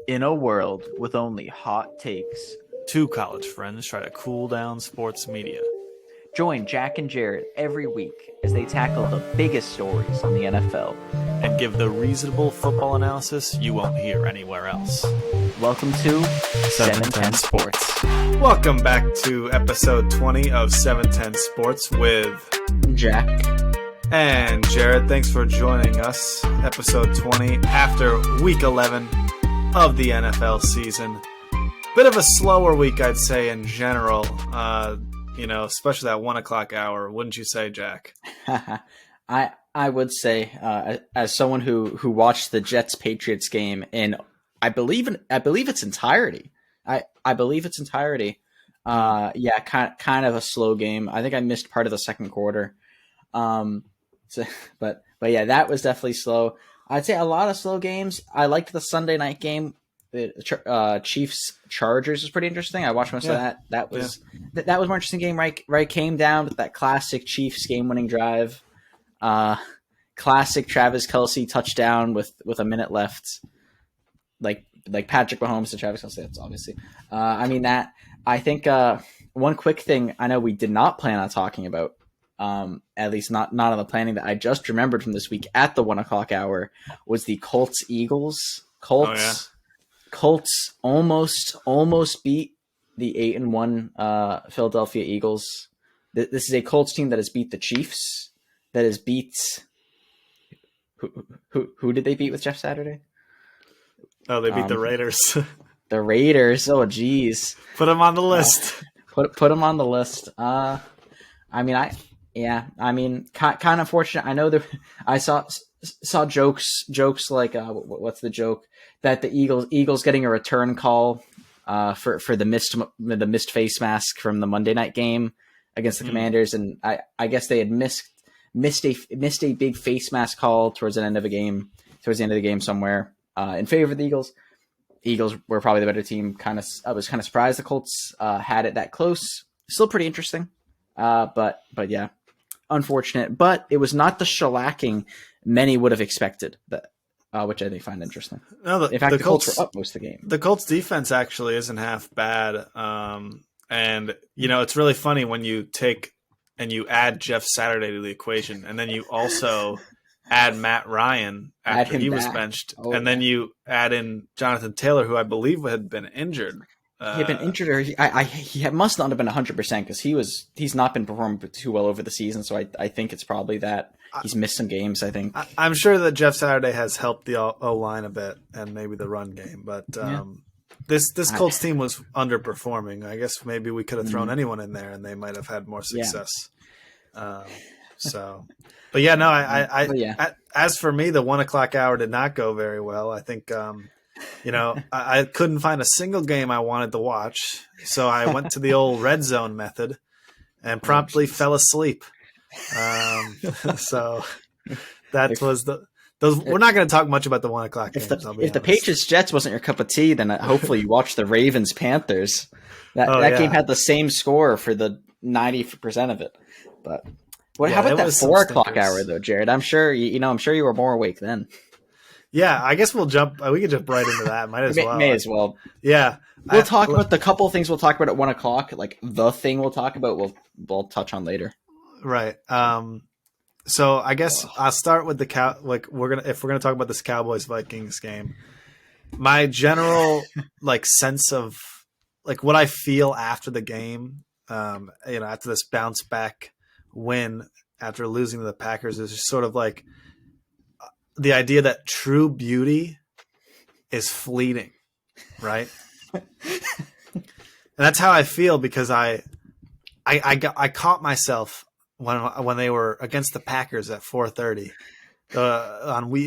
In a world with only hot takes, Two college friends try to cool down sports media. join Jack and Jared every week as they tackle the biggest stories in the NFL. And give the reasonable football analysis you won't hear anywhere else. Welcome to 710 Sports. Welcome back to episode 20 of 710 Sports with Jack and Jared. Thanks for joining us. Episode 20 after week 11 of the NFL season. Bit of a slower week, I'd say, in general. Especially that 1 o'clock hour. Wouldn't you say, Jack? I would say, as someone who watched the Jets Patriots game in I believe its entirety. I believe its entirety. Kind of a slow game. I think I missed part of the second quarter. But yeah, that was definitely slow. I'd say a lot of slow games. I liked the Sunday night game. Chiefs Chargers was pretty interesting. I watched most of that. That was more interesting game. Right, came down with that classic Chiefs game winning drive. Classic Travis Kelce touchdown with a minute left. Like Patrick Mahomes to Travis Kelce. That's obviously. I think one quick thing I know we did not plan on talking about. At least not on the planning that I just remembered from this week at the 1 o'clock hour was the Colts Eagles. Colts almost beat the 8-1 Philadelphia Eagles. This is a Colts team that has beat the Chiefs. That has beat who did they beat with Jeff Saturday? Oh, they beat the Raiders. The Raiders. Oh, geez. Put them on the list. Put them on the list. Kind of unfortunate. I know that I saw jokes like what's the joke that the Eagles getting a return call for the missed face mask from the Monday night game against the Commanders, and I guess they had missed a big face mask call towards the end of the game somewhere in favor of the Eagles. Eagles were probably the better team. I was kind of surprised the Colts had it that close. Still pretty interesting, but yeah, unfortunate. But it was not the shellacking many would have expected, which I think find interesting. No, in fact, the Colts were up most of the game. The Colts defense actually isn't half bad, and it's really funny when you take and you add Jeff Saturday to the equation, and then you also add Matt Ryan after he was benched, and then you add in Jonathan Taylor, who I believe had been injured. He had been injured, or he must not have been 100% because he's not been performing too well over the season. So I think it's probably that he's missed some games. I think I'm sure that Jeff Saturday has helped the O line a bit and maybe the run game, but this Colts team was underperforming. I guess maybe we could have thrown anyone in there and they might have had more success. But yeah, no, as for me, the 1 o'clock hour did not go very well. I think, I couldn't find a single game I wanted to watch. So I went to the old red zone method and promptly fell asleep. So that was we're not going to talk much about the 1 o'clock games. If the Patriots Jets wasn't your cup of tea, then hopefully you watched the Ravens Panthers. That game had the same score for the 90% of it. But how about that 4 o'clock hour though, Jared? I'm sure you were more awake then. Yeah, I guess we can jump right into that. Might as well. May as well. Yeah. We'll talk about the couple things we'll talk about at 1 o'clock. Like the thing we'll talk about, we'll touch on later. Right. So I guess I'll start with if we're gonna talk about this Cowboys Vikings game. My general sense of what I feel after the game, after this bounce back win after losing to the Packers is just sort of like the idea that true beauty is fleeting, right? And that's how I feel because I caught myself when they were against the Packers at 4:30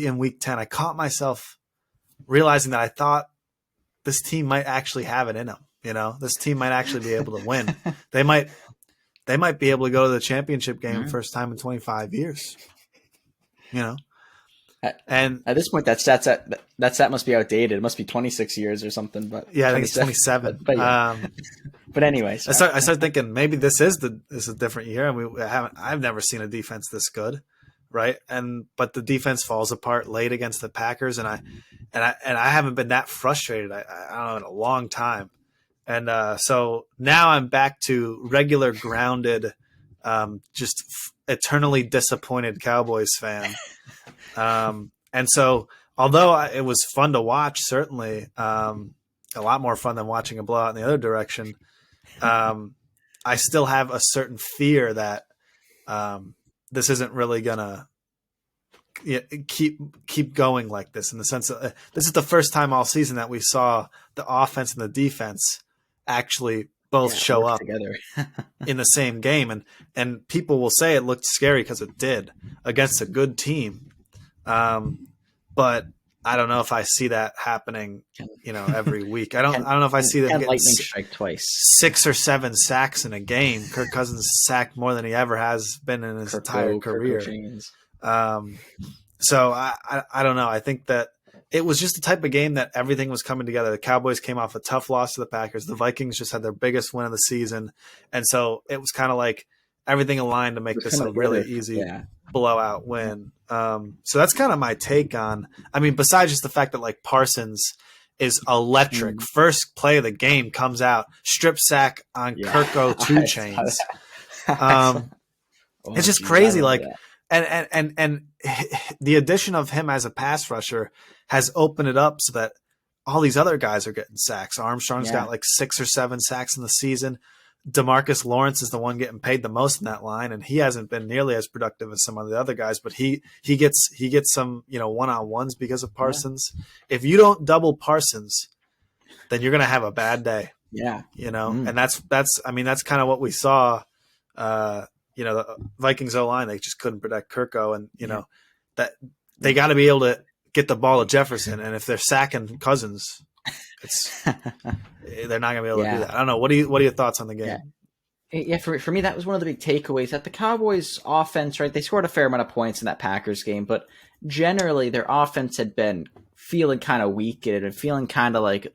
in week 10. I caught myself realizing that I thought this team might actually have it in them. This team might actually be able to win. They might be able to go to the championship game first time in 25 years. And at this point, that stat must be outdated. It must be 26 years or something. But yeah, I think it's 27. But anyways, I started thinking maybe this is a different year, and I've never seen a defense this good. right? But the defense falls apart late against the Packers, and I haven't been that frustrated. I don't know, in a long time. And so now I'm back to regular grounded, just eternally disappointed Cowboys fan. And so although it was fun to watch, certainly a lot more fun than watching a blowout in the other direction, I still have a certain fear that this isn't really gonna keep going like this, in the sense that this is the first time all season that we saw the offense and the defense actually both show up together in the same game. And people will say it looked scary because it did against a good team. But I don't know if I see that happening, every week. I don't know if I see them getting lightning strike twice, 6 or 7 sacks in a game. Kirk Cousins sacked more than he ever has been in his entire career. So I don't know. I think that it was just the type of game that everything was coming together. The Cowboys came off a tough loss to the Packers. The Vikings just had their biggest win of the season. And so it was kind of like everything aligned to make this a really easy blowout win. So that's kind of my take on, besides just the fact that like Parsons is electric. First play of the game comes out, strip sack on Kirko 2 chains. It's just crazy. Like, and the addition of him as a pass rusher has opened it up so that all these other guys are getting sacks. Armstrong's got like 6 or 7 sacks in the season. DeMarcus Lawrence is the one getting paid the most in that line, and he hasn't been nearly as productive as some of the other guys, but he gets some, one-on-ones because of Parsons. Yeah. If you don't double Parsons, then you're going to have a bad day. Yeah. And that's kind of what we saw. The Vikings O-line, they just couldn't protect Kirko, and that they got to be able to get the ball to Jefferson, and if they're sacking Cousins, they're not going to be able to do that. I don't know. What are your thoughts on the game? Yeah, for me, that was one of the big takeaways, that the Cowboys offense, right, they scored a fair amount of points in that Packers game, but generally their offense had been feeling kind of weak. It had been feeling kind of like,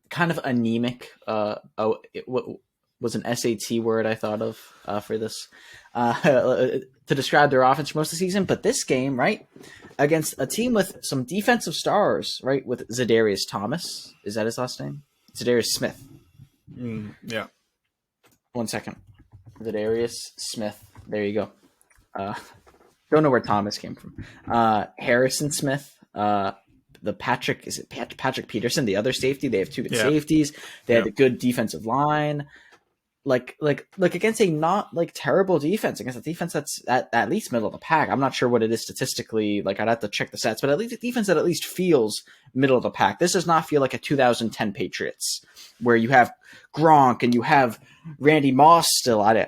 kind of anemic. It was an SAT word I thought of for this, to describe their offense for most of the season. But this game, right, against a team with some defensive stars, right, with Zadarius Thomas. Is that his last name? Zadarius Smith. Yeah. 1 second. Zadarius Smith. There you go. Don't know where Thomas came from. Harrison Smith. The Patrick Peterson, the other safety. They have 2 good safeties. They had a good defensive line. Like against a not like terrible defense, against a defense that's at least middle of the pack. I'm not sure what it is statistically. Like, I'd have to check the stats, but at least a defense that at least feels middle of the pack. This does not feel like a 2010 Patriots where you have Gronk and you have Randy Moss still. I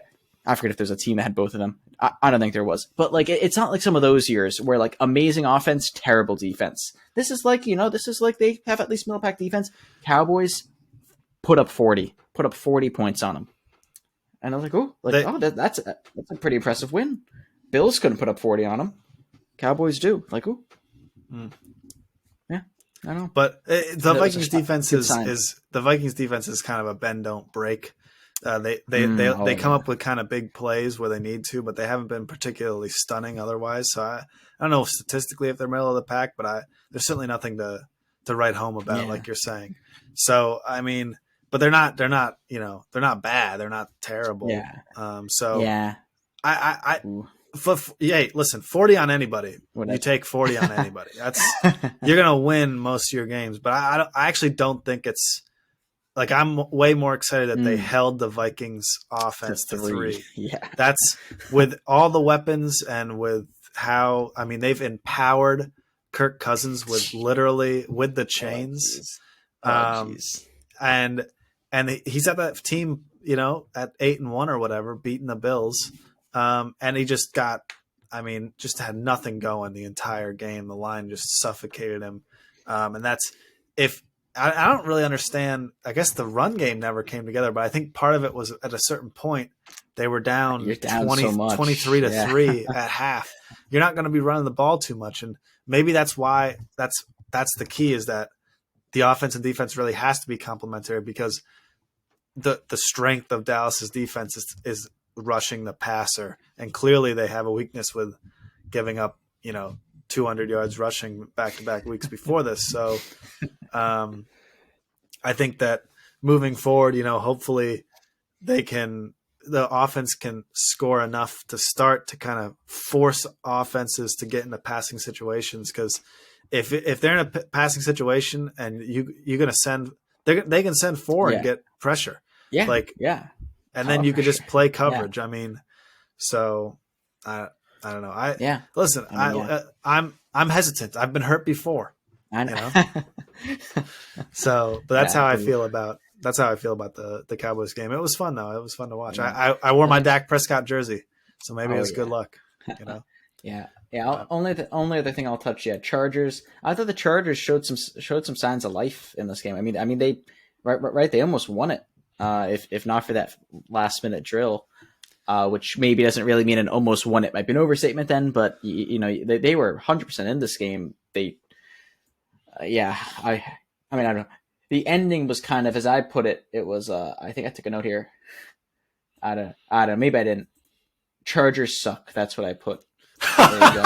forget if there's a team that had both of them. I don't think there was, but like it's not like some of those years where like amazing offense, terrible defense. This is like they have at least middle pack defense. Cowboys put up 40 points on them. And I was like, that's a pretty impressive win. Bills couldn't put up 40 on them. Cowboys do. Like, yeah, I know. But the Vikings defense is kind of a bend don't break. They come up with kind of big plays where they need to, but they haven't been particularly stunning otherwise. So I don't know statistically if they're middle of the pack, but there's certainly nothing to write home about, like you're saying. So but they're not they're not bad. They're not terrible. Yeah. Listen, 40 on anybody. You take 40 on anybody. You're gonna win most of your games. But I actually don't think it's like, I'm way more excited that they held the Vikings offense to 3. Yeah, that's with all the weapons and with how they've empowered Kirk Cousins with the chains. And he's at that team, at 8-1 or whatever, beating the Bills. And he just just had nothing going the entire game. The line just suffocated him. And I don't really understand. I guess the run game never came together, but I think part of it was at a certain point they were down 23 to 3 at half. You're not going to be running the ball too much. And maybe that's why that's the key, is that the offense and defense really has to be complementary, because the strength of Dallas's defense is rushing the passer, and clearly they have a weakness with giving up 200 yards rushing back-to-back weeks before this. So I think that moving forward, hopefully the offense can score enough to start to kind of force offenses to get into passing situations. Because if they're in a passing situation and you're going to send, they can send four and get pressure. Yeah. And then you could just play coverage. I mean, so I don't know. Listen, I'm hesitant. I've been hurt before. I know. So, but that's how I feel about the Cowboys game. It was fun though. It was fun to watch. I wore my Dak Prescott jersey, so maybe it was good luck. Yeah. Only other thing I'll touch. Chargers. I thought the Chargers showed some signs of life in this game. I mean they they almost won it. If not for that last minute drill, which maybe doesn't really mean an almost won. It might be an overstatement then, but they were 100% in this game. They, I mean, I don't know. The ending was kind of, as I put it, it was, I think I took a note here. I don't know. Maybe I didn't. Chargers suck. That's what I put. There you go.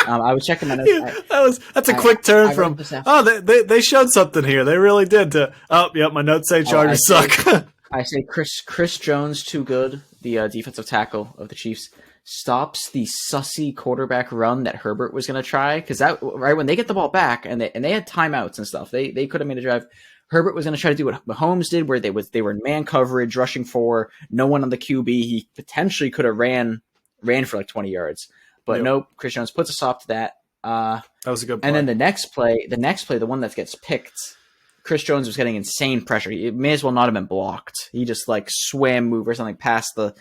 I was checking my notes. That's a quick turn from, they showed something here. They really did my notes say Chargers suck. I say Chris Jones, too good. The defensive tackle of the Chiefs stops the sussy quarterback run that Herbert was going to try. Cause when they get the ball back and they had timeouts and stuff, they could have made a drive. Herbert was going to try to do what Mahomes did, where they were in man coverage, rushing for no one on the QB. He potentially could have ran for like 20 yards, but nope. Chris Jones puts a stop to that. That was a good play. And then the next play, the one that gets picked, Chris Jones was getting insane pressure. It may as well not have been blocked. He just like swam move or something past the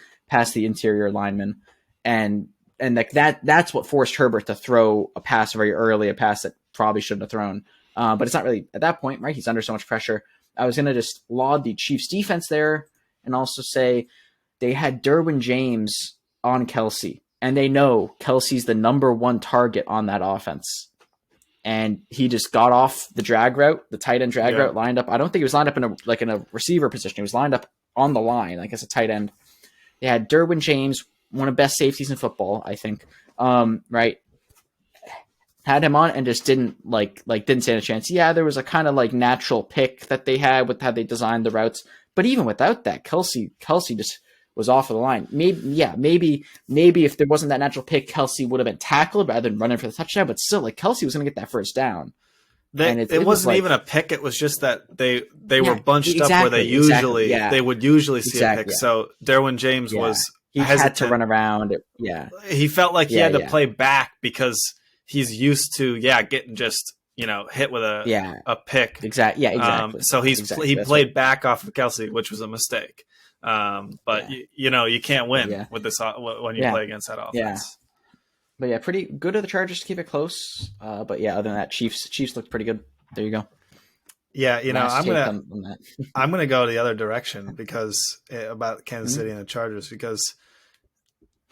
interior lineman, and like that's what forced Herbert to throw a pass very early, a pass that probably shouldn't have thrown. But it's not really at that point, right? He's under so much pressure. I was going to just laud the Chiefs defense there and also say they had Derwin James on Kelsey, and they know Kelsey's the number one target on that offense. And he just got off the drag route, the tight end drag route, lined up. I don't think he was lined up in a receiver position. He was lined up on the line, like as a tight end. They had Derwin James, one of the best safeties in football, I think. Right. Had him on and just didn't stand a chance. Yeah, there was a kind of like natural pick that they had with how they designed the routes. But even without that, Kelsey just was off of the line. Maybe if there wasn't that natural pick, Kelsey would have been tackled rather than running for the touchdown. But still, like Kelsey was going to get that first down. It wasn't even a pick. It was just that they were bunched up where they would usually see a pick. So Derwin James was hesitant. Had to run around. He felt like he had to play back because he's used to getting just hit with a pick. Exactly. So he played back off of Kelsey, which was a mistake. But you can't win with this when you play against that offense. But pretty good of the Chargers to keep it close. But other than that, Chiefs looked pretty good. There you go. Yeah, I'm gonna go the other direction because about Kansas City and the Chargers because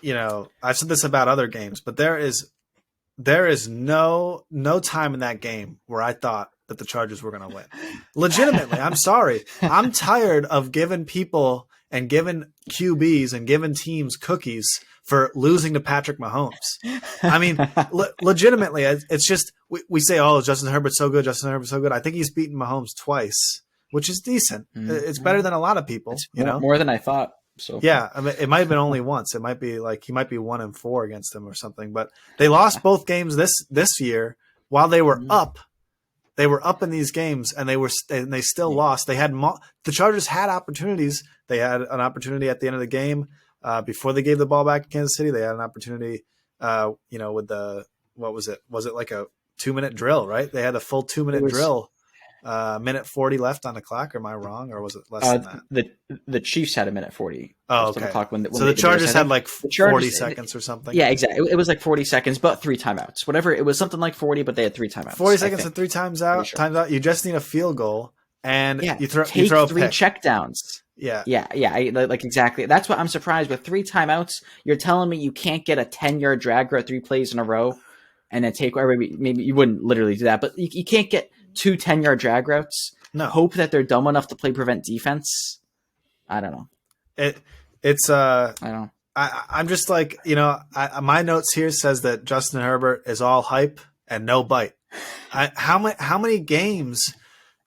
I've said this about other games, but there is no time in that game where I thought that the Chargers were going to win. Legitimately, I'm sorry. I'm tired of giving people and giving QBs and giving teams cookies for losing to Patrick Mahomes. I mean, legitimately, it's just we say, "Oh, Justin Herbert's so good. Justin Herbert's so good." I think he's beaten Mahomes twice, which is decent. It's better than a lot of people. More than I thought. So I mean, it might have been only once. It might be like he might be 1-4 against them or something. But they lost both games this year while they were up. They were up in these games, and they still lost. They had the Chargers had opportunities. They had an opportunity at the end of the game before they gave the ball back to Kansas City. They had an opportunity, with what was it? Was it like a 2-minute drill? Right? They had a full 2-minute drill. Minute 40 left on the clock. Am I wrong, or was it less than that? The Chiefs had a minute 40. Oh, okay. So the Chargers had like 40 seconds or something. Yeah, exactly. It was like 40 seconds, but 3 timeouts. Whatever. It was something like 40, but they had 3 timeouts. 40 seconds and 3 times out. Sure. Times out. You just need a field goal, and you throw a 3 pick. checkdowns. Yeah. Like exactly. That's what I'm surprised with 3 timeouts. You're telling me you can't get a 10-yard drag route 3 plays in a row, and then take whatever. Maybe you wouldn't literally do that, but you can't get 2 10-yard drag routes. No. Hope that they're dumb enough to play prevent defense. I don't know. It's I don't. I'm just like, my notes here says that Justin Herbert is all hype and no bite. How many games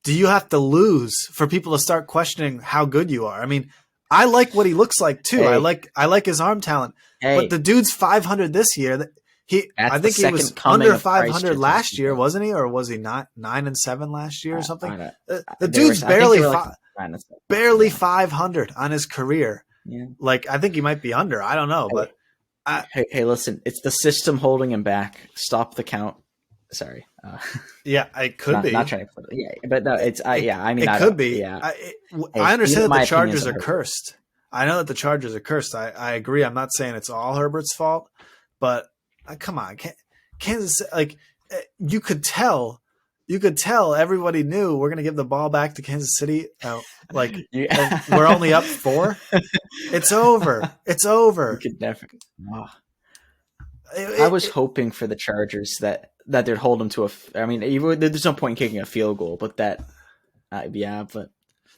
do you have to lose for people to start questioning how good you are? I mean, I like what he looks like too. Hey, I like his arm talent, but hey, the dude's 500 this year. I that's the think he was second coming under of Christ 500 you're last talking year, about. wasn't he? Or was he not 9-7 last year or something? I don't. The They were. dude's I think they were like barely yeah. 500 on his career. Yeah. Like, I think he might be under. I don't know, but Hey, listen, it's the system holding him back. Stop the count. Sorry. yeah, it could be. Not trying to put it. Yeah, but no, it's yeah. I mean, It I could don't. be. Yeah. Hey, I even understand that my the opinions Chargers on are her. cursed. I know that the Chargers are cursed. I agree. I'm not saying it's all Herbert's fault, but come on, Kansas. Like you could tell everybody knew we're going to give the ball back to Kansas City. And we're only up 4. It's over. It's over. You could never. Oh. I was hoping for the Chargers that they'd hold them to a. I mean, there's no point in kicking a field goal, but that. Yeah, but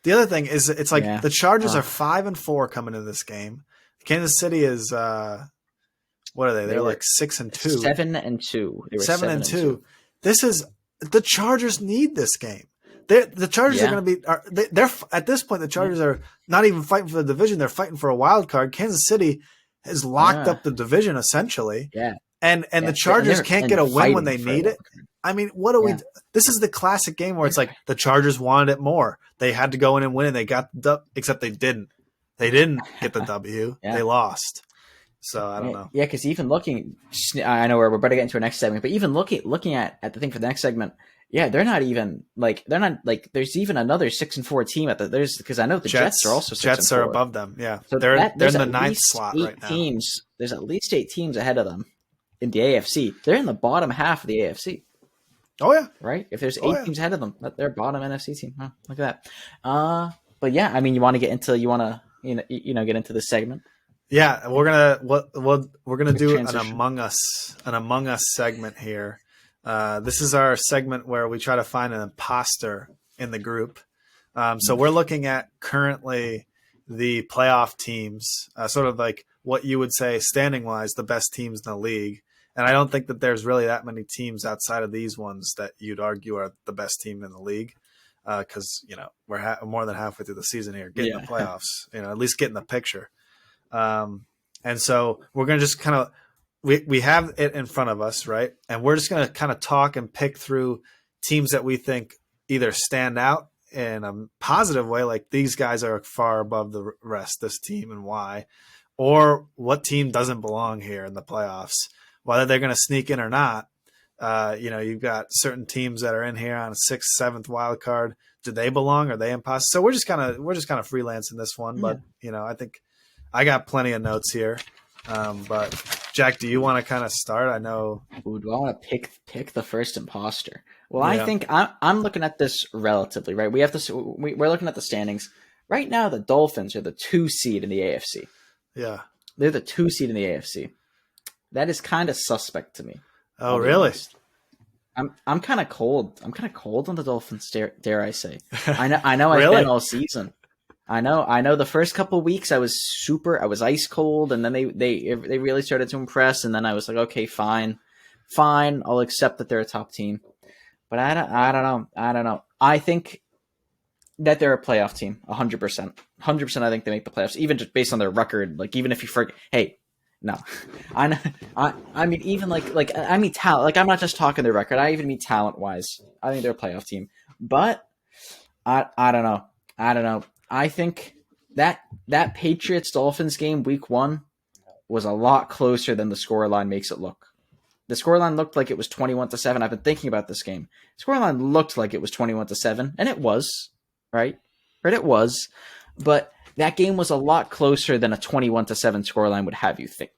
the other thing is, it's like yeah. the Chargers are 5-4 coming into this game. Kansas City is what are they? They're like 6-2, 7-2. They were 7-2. This is the Chargers need this game. The Chargers are going to be. They're at this point. The Chargers are not even fighting for the division. They're fighting for a wild card. Kansas City has locked up the division essentially. Yeah. And the Chargers can't get a win when they need it. I mean, what do we? This is the classic game where it's like the Chargers wanted it more. They had to go in and win, and they got the dub, except they didn't. They didn't get the W. They lost. So I don't know. Yeah, because even looking, I know we're about to get into our next segment, but even looking at the thing for the next segment, yeah, they're not like there's even another 6-4 team at because I know the Jets are also 6-4. Jets are above them. Yeah, so they're in the 9th slot right now. There's at least 8 teams ahead of them in the AFC. They're in the bottom half of the AFC. Oh yeah, right. If there's 8 teams ahead of them, they're bottom NFC team. Huh, look at that. But yeah, I mean, you want to get into get into this segment. Yeah, we're gonna do an Among Us segment here. This is our segment where we try to find an imposter in the group. So we're looking at currently the playoff teams, sort of like what you would say standing wise, the best teams in the league. And I don't think that there's really that many teams outside of these ones that you'd argue are the best team in the league. Because we're more than halfway through the season here, getting the playoffs. At least getting the picture. And so we're gonna just kind of we have it in front of us, right? And we're just gonna kind of talk and pick through teams that we think either stand out in a positive way, like these guys are far above the rest, this team, and why, or what team doesn't belong here in the playoffs, whether they're going to sneak in or not. You've got certain teams that are in here on a 6th, 7th wild card. Do they belong? Are they impossible? So we're just kind of freelancing this one, but I think I got plenty of notes here. But Jack, do you want to kind of start? I know. Ooh, do I want to pick the first imposter? Well, I think I'm looking at this relatively right. We have this. We're looking at the standings right now. The Dolphins are the 2 seed in the AFC. Yeah, they're the 2 seed in the AFC. That is kind of suspect to me. Oh, really? I'm kind of cold. I'm kind of cold on the Dolphins. Dare I say? I know. Really? I've been all season. I know. The first couple of weeks I was ice cold, and then they really started to impress, and then I was like, okay, fine, I'll accept that they're a top team. But I don't know. I think that they're a playoff team, 100%. 100%. I think they make the playoffs, even just based on their record. Like, even if you forget, hey, no, I mean, even I mean talent. Like, I'm not just talking their record. I even mean talent wise. I think they're a playoff team. But I don't know. I think that Patriots Dolphins game week 1 was a lot closer than the scoreline makes it look. The scoreline looked like it was 21-7. I've been thinking about this game. The scoreline looked like it was 21-7, and it was, right? Right, it was. But that game was a lot closer than a 21-7 scoreline would have you think.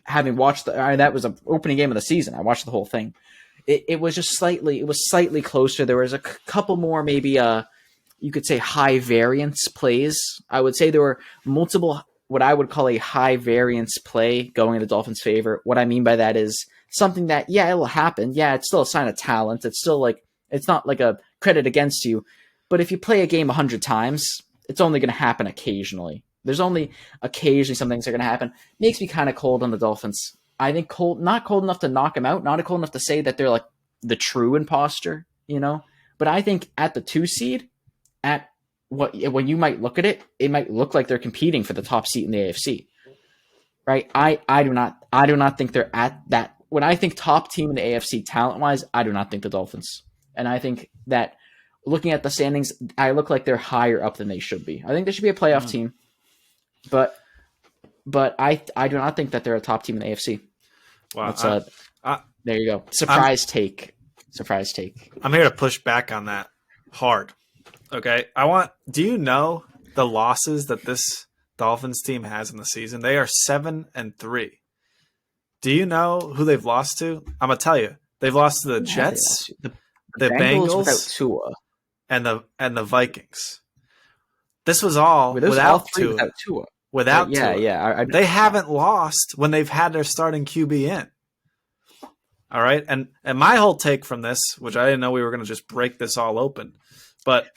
Having watched that was an opening game of the season. I watched the whole thing. It was just slightly closer. There was a couple more maybe you could say high variance plays. I would say there were multiple what I would call a high variance play going in the Dolphins' favor. What I mean by that is something that, yeah, it will happen. Yeah, it's still a sign of talent. It's still it's not like a credit against you. But if you play a game 100 times, it's only going to happen occasionally. There's only occasionally some things are going to happen. Makes me kind of cold on the Dolphins. I think not cold enough to knock them out, not cold enough to say that they're like the true imposter, But I think at the 2 seed, at when you might look at it, it might look like they're competing for the top seat in the AFC, right? I do not think they're at that. When I think top team in the AFC talent wise, I do not think the Dolphins, and I think that looking at the standings, I look like they're higher up than they should be. I think they should be a playoff team, but I do not think that they're a top team in the AFC. Wow, there you go. Surprise take. I'm here to push back on that hard. Okay, do you know the losses that this Dolphins team has in the season? They are 7-3. Do you know who they've lost to? I'm gonna tell you. They've lost to the Jets, the Bengals without Tua, and the Vikings. This was all without Tua. Without Tua. They haven't lost when they've had their starting QB in. All right, and my whole take from this, which I didn't know we were going to just break this all open, but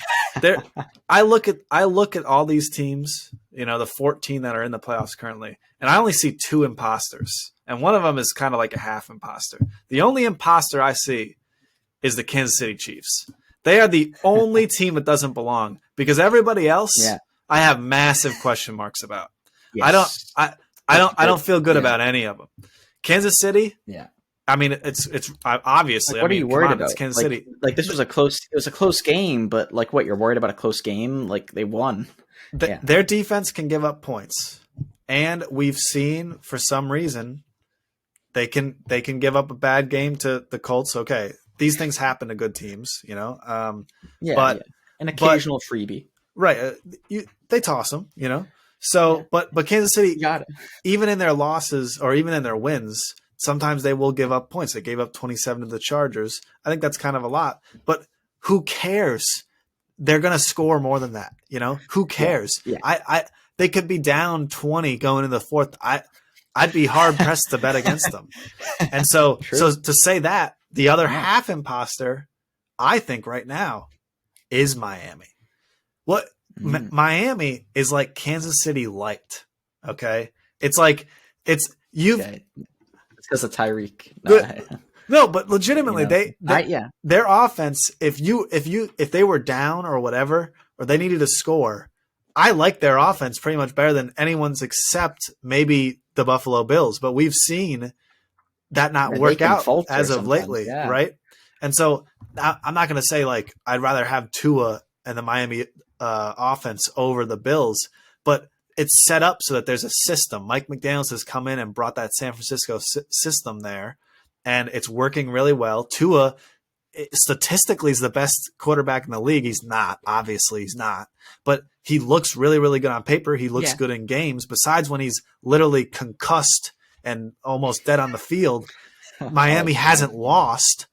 I look at all these teams, the 14 that are in the playoffs currently, and I only see 2 imposters, and one of them is kind of like a half imposter. The only imposter I see is the Kansas City Chiefs. They are the only team that doesn't belong because everybody else, I have massive question marks about. Yes. I don't feel good about any of them. Kansas City, I mean, it's obviously. What are you worried about? It's Kansas City. Like this was it was a close game, but like what, you're worried about a close game? Like they won. Their defense can give up points, and we've seen for some reason they can give up a bad game to the Colts. Okay, these things happen to good teams, but an occasional freebie, right? They toss them, So, but Kansas City, even in their losses or even in their wins, sometimes they will give up points. They gave up 27 to the Chargers. I think that's kind of a lot, but who cares? They're going to score more than that. Who cares? Yeah. They could be down 20 going into the fourth. I'd be hard pressed to bet against them. And so to say that, the other half imposter, I think right now, is Miami. Miami is like Kansas City light. Okay, it's like it's because of Tyreek. No, but legitimately, their offense. If they were down or whatever, or they needed to score, I like their offense pretty much better than anyone's except maybe the Buffalo Bills. But we've seen that not work out as of lately, right? And so I'm not going to say like I'd rather have Tua and the Miami offense over the Bills, but it's set up so that there's a system. Mike McDaniels has come in and brought that San Francisco system there, and it's working really well. Tua statistically is the best quarterback in the league. He's not, obviously he's not, but he looks really, really good on paper. He looks good in games. Besides when he's literally concussed and almost dead on the field, Miami hasn't lost,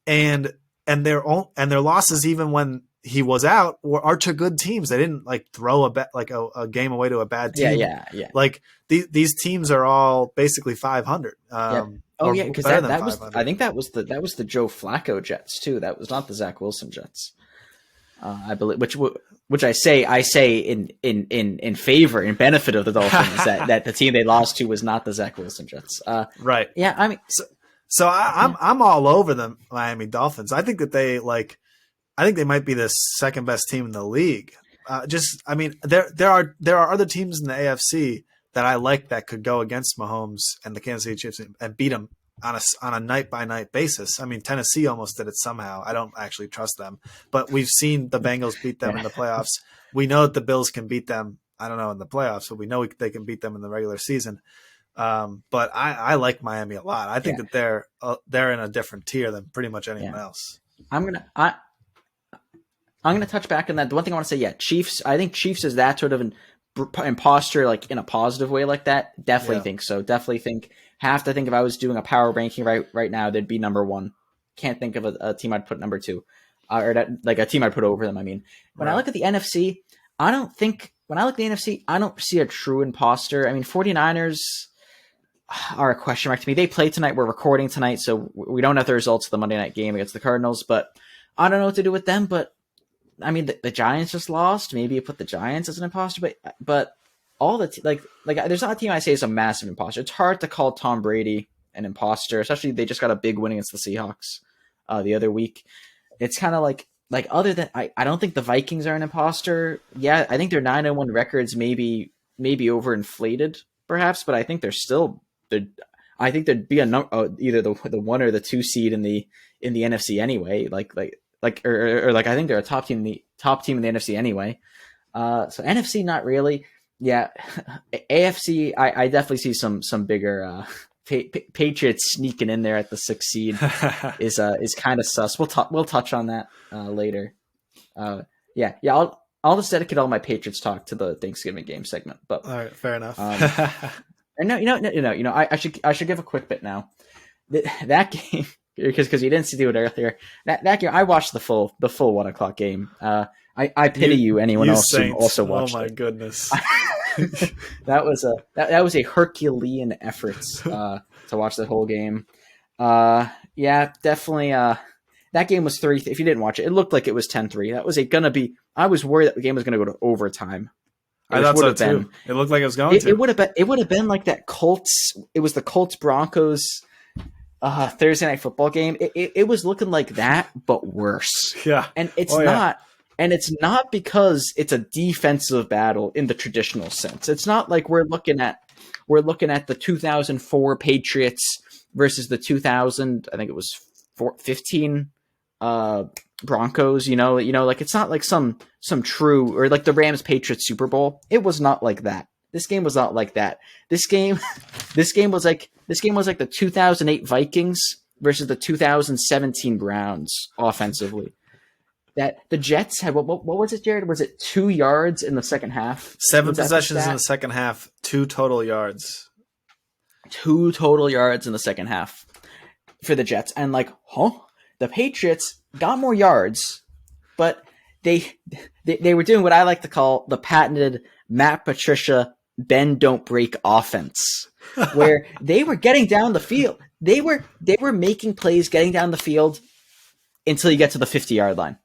and their losses, even when he was out, are to good teams. They didn't like throw a game away to a bad team. Yeah. Like these teams are all basically 500. Because that was, I think that was the Joe Flacco Jets too. That was not the Zach Wilson Jets. I believe, which I say in favor, in benefit of the Dolphins, that the team they lost to was not the Zach Wilson Jets. Right. Yeah. I mean, so I'm all over the Miami Dolphins. I think that they might be the second best team in the league. There are other teams in the AFC that I like that could go against Mahomes and the Kansas City Chiefs and beat them on a night by night basis. I mean, Tennessee almost did it somehow. I don't actually trust them, but we've seen the Bengals beat them in the playoffs. We know that the Bills can beat them. I don't know in the playoffs, but we know they can beat them in the regular season. But I like Miami a lot. I think that they're in a different tier than pretty much anyone else. I'm gonna touch back on that. The one thing I want to say, Chiefs. I think Chiefs is that sort of an imposter, like in a positive way, like that. Definitely think so. Have to think if I was doing a power ranking right now, they'd be number 1. Can't think of a team I'd put number 2, or like a team I'd put over them. I mean, when I look at the NFC, I don't see a true imposter. I mean, 49ers are a question mark to me. They play tonight. We're recording tonight, so we don't have the results of the Monday night game against the Cardinals, but I don't know what to do with them. But I mean, the Giants just lost. Maybe you put the Giants as an imposter, but all the like there's not a team I say is a massive imposter. It's hard to call Tom Brady an imposter, especially they just got a big win against the Seahawks the other week. It's kind of like other than I don't think the Vikings are an imposter. Yeah, I think their 9-1 records maybe overinflated perhaps, but I think they're still I think there'd be a either the 1 or the 2 seed in the NFC anyway. Or I think they're a top team in the NFC anyway. So NFC not really. Yeah, AFC I definitely see some bigger Patriots sneaking in there at the 6th seed is kind of sus. We'll touch on that later. Yeah. I'll just dedicate all my Patriots talk to the Thanksgiving game segment. But all right, fair enough. And no, I should give a quick bit now. That game, because you didn't do it earlier. That game, I watched the full 1 o'clock game. I pity you anyone else who also watched. Oh my goodness. that was a Herculean effort to watch the whole game. Yeah, definitely. That game was 3. If you didn't watch it, it looked like it was 10-3. That was gonna be. I was worried that the game was gonna go to overtime. I thought so too. It looked like it was going to. It would have been like that Colts. It was the Colts Broncos Thursday night football game. It was looking like that, but worse. Yeah, and it's not. Yeah. And it's not because it's a defensive battle in the traditional sense. It's not like we're looking at the 2004 Patriots versus the 2000, I think it was 15 Broncos. Like it's not like some true, or like the Rams Patriots Super Bowl. It was not like that. This game was not like that. This game was like the 2008 Vikings versus the 2017 Browns offensively. That the Jets had what was it, Jared? Was it 2 yards in the second half? 7 possessions in the second half, 2 total yards. 2 total yards in the second half for the Jets, and the Patriots got more yards, but they were doing what I like to call the patented Matt Patricia bend don't break offense, where they were getting down the field. They were making plays getting down the field until you get to the 50-yard line.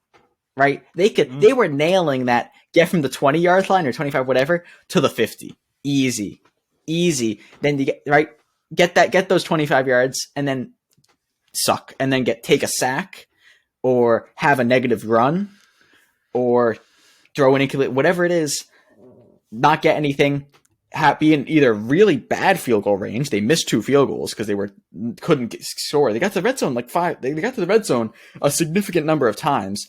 Right? They were nailing that get from the 20-yard line or 25, whatever, to the 50. Easy. Then you get those 25 yards and then suck, and then take a sack or have a negative run or throw an incomplete, whatever it is, not get anything, be in either really bad field goal range. They missed 2 field goals because couldn't score. They got to the red zone they got to the red zone a significant number of times.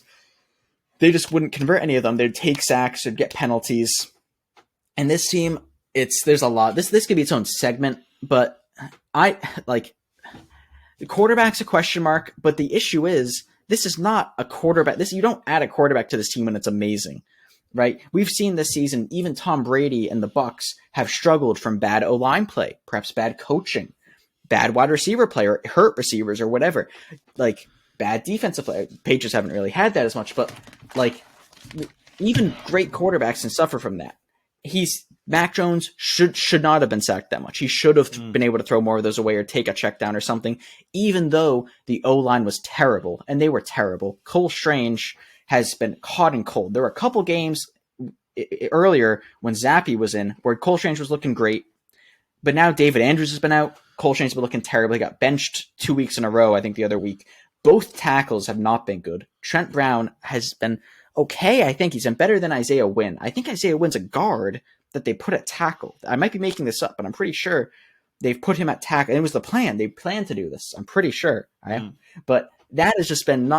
They just wouldn't convert any of them. They'd take sacks, they'd get penalties. And this team, there's a lot. This could be its own segment, but the quarterback's a question mark, but the issue is this is not a quarterback. You don't add a quarterback to this team when it's amazing, right? We've seen this season, even Tom Brady and the Bucs have struggled from bad O-line play, perhaps bad coaching, bad wide receiver play, or hurt receivers or whatever. Bad defensive play. Patriots haven't really had that as much, but even great quarterbacks can suffer from that. Mac Jones should not have been sacked that much. He should have been able to throw more of those away or take a check down or something, even though the O-line was terrible, and they were terrible. Cole Strange has been caught in cold. There were a couple games earlier when Zappy was in where Cole Strange was looking great, but now David Andrews has been out. Cole Strange has been looking terrible. He got benched 2 weeks in a row, I think the other week. Both tackles have not been good. Trent Brown has been okay. I think he's been better than Isaiah Wynn. I think Isaiah Wynn's a guard that they put at tackle. I might be making this up, but I'm pretty sure they've put him at tackle. And it was the plan. They planned to do this. I'm pretty sure. But that has just been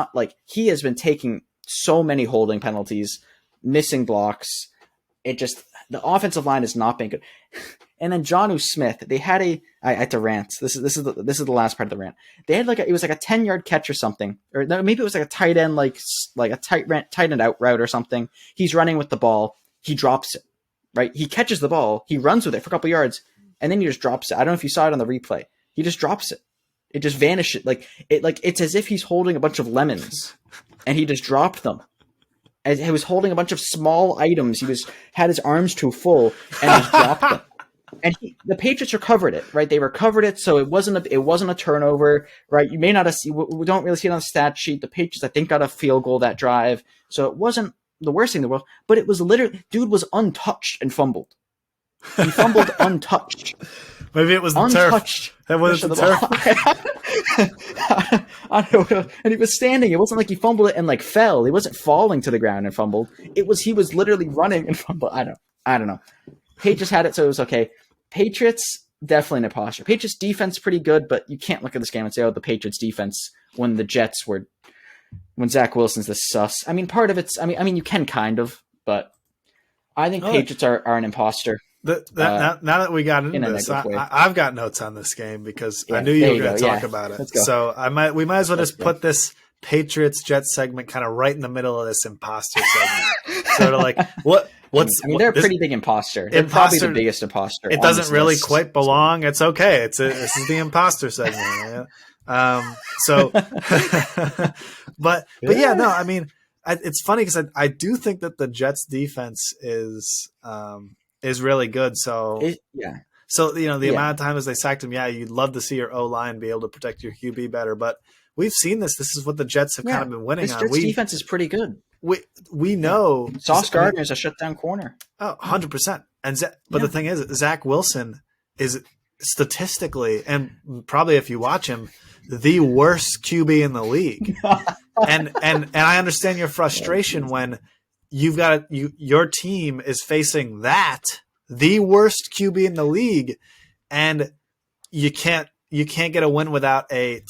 he has been taking so many holding penalties, missing blocks. The offensive line has not been good. And then Jonnu Smith, they had I had to rant. This is the last part of the rant. They had it was like a 10-yard catch or something, or maybe it was like a tight end, like a tight end out route or something. He's running with the ball, he drops it. Right, he catches the ball, he runs with it for a couple yards, and then he just drops it. I don't know if you saw it on the replay. He just drops it. It just vanishes. It's as if he's holding a bunch of lemons, and he just dropped them. As he was holding a bunch of small items, had his arms too full and just dropped them. And the Patriots recovered it, right? They recovered it, so it wasn't a turnover, right? You may not have seen, we don't really see it on the stat sheet. The Patriots, I think, got a field goal that drive, so it wasn't the worst thing in the world. But it was literally, dude was untouched and fumbled. He fumbled untouched. Maybe it was the Untouched. turf. That was the turf. I don't know. And he was standing. It wasn't like he fumbled it and like fell. He wasn't falling to the ground and fumbled. He was literally running and fumbled. I don't know. Patriots had it, so it was okay. Patriots, definitely an imposter. Patriots defense pretty good, but you can't look at this game and say, oh, the Patriots defense when Zach Wilson's the sus. I mean, part of it's, I mean, you can kind of, but I think Patriots are an imposter. Now that we got into this, I've got notes on this game because I knew you were going to talk about it. So we might as well just put this Patriots Jets segment kind of right in the middle of this imposter segment. Sort of like they're a pretty big imposter. They're probably the biggest imposter. It doesn't really quite belong. It's okay. This is the imposter segment. But yeah, no, I mean, it's funny because I do think that the Jets defense is really good. So the amount of times they sacked him, you'd love to see your O-line be able to protect your QB better. But we've seen this. This is what the Jets have kind of been winning this on. Jets defense is pretty good. We know Sauce Gardner's a shutdown corner. Oh, 100%. But the thing is, Zach Wilson is statistically, and probably if you watch him, the worst QB in the league. and I understand your frustration when you've got your team is facing the worst QB in the league, and you can't get a win without a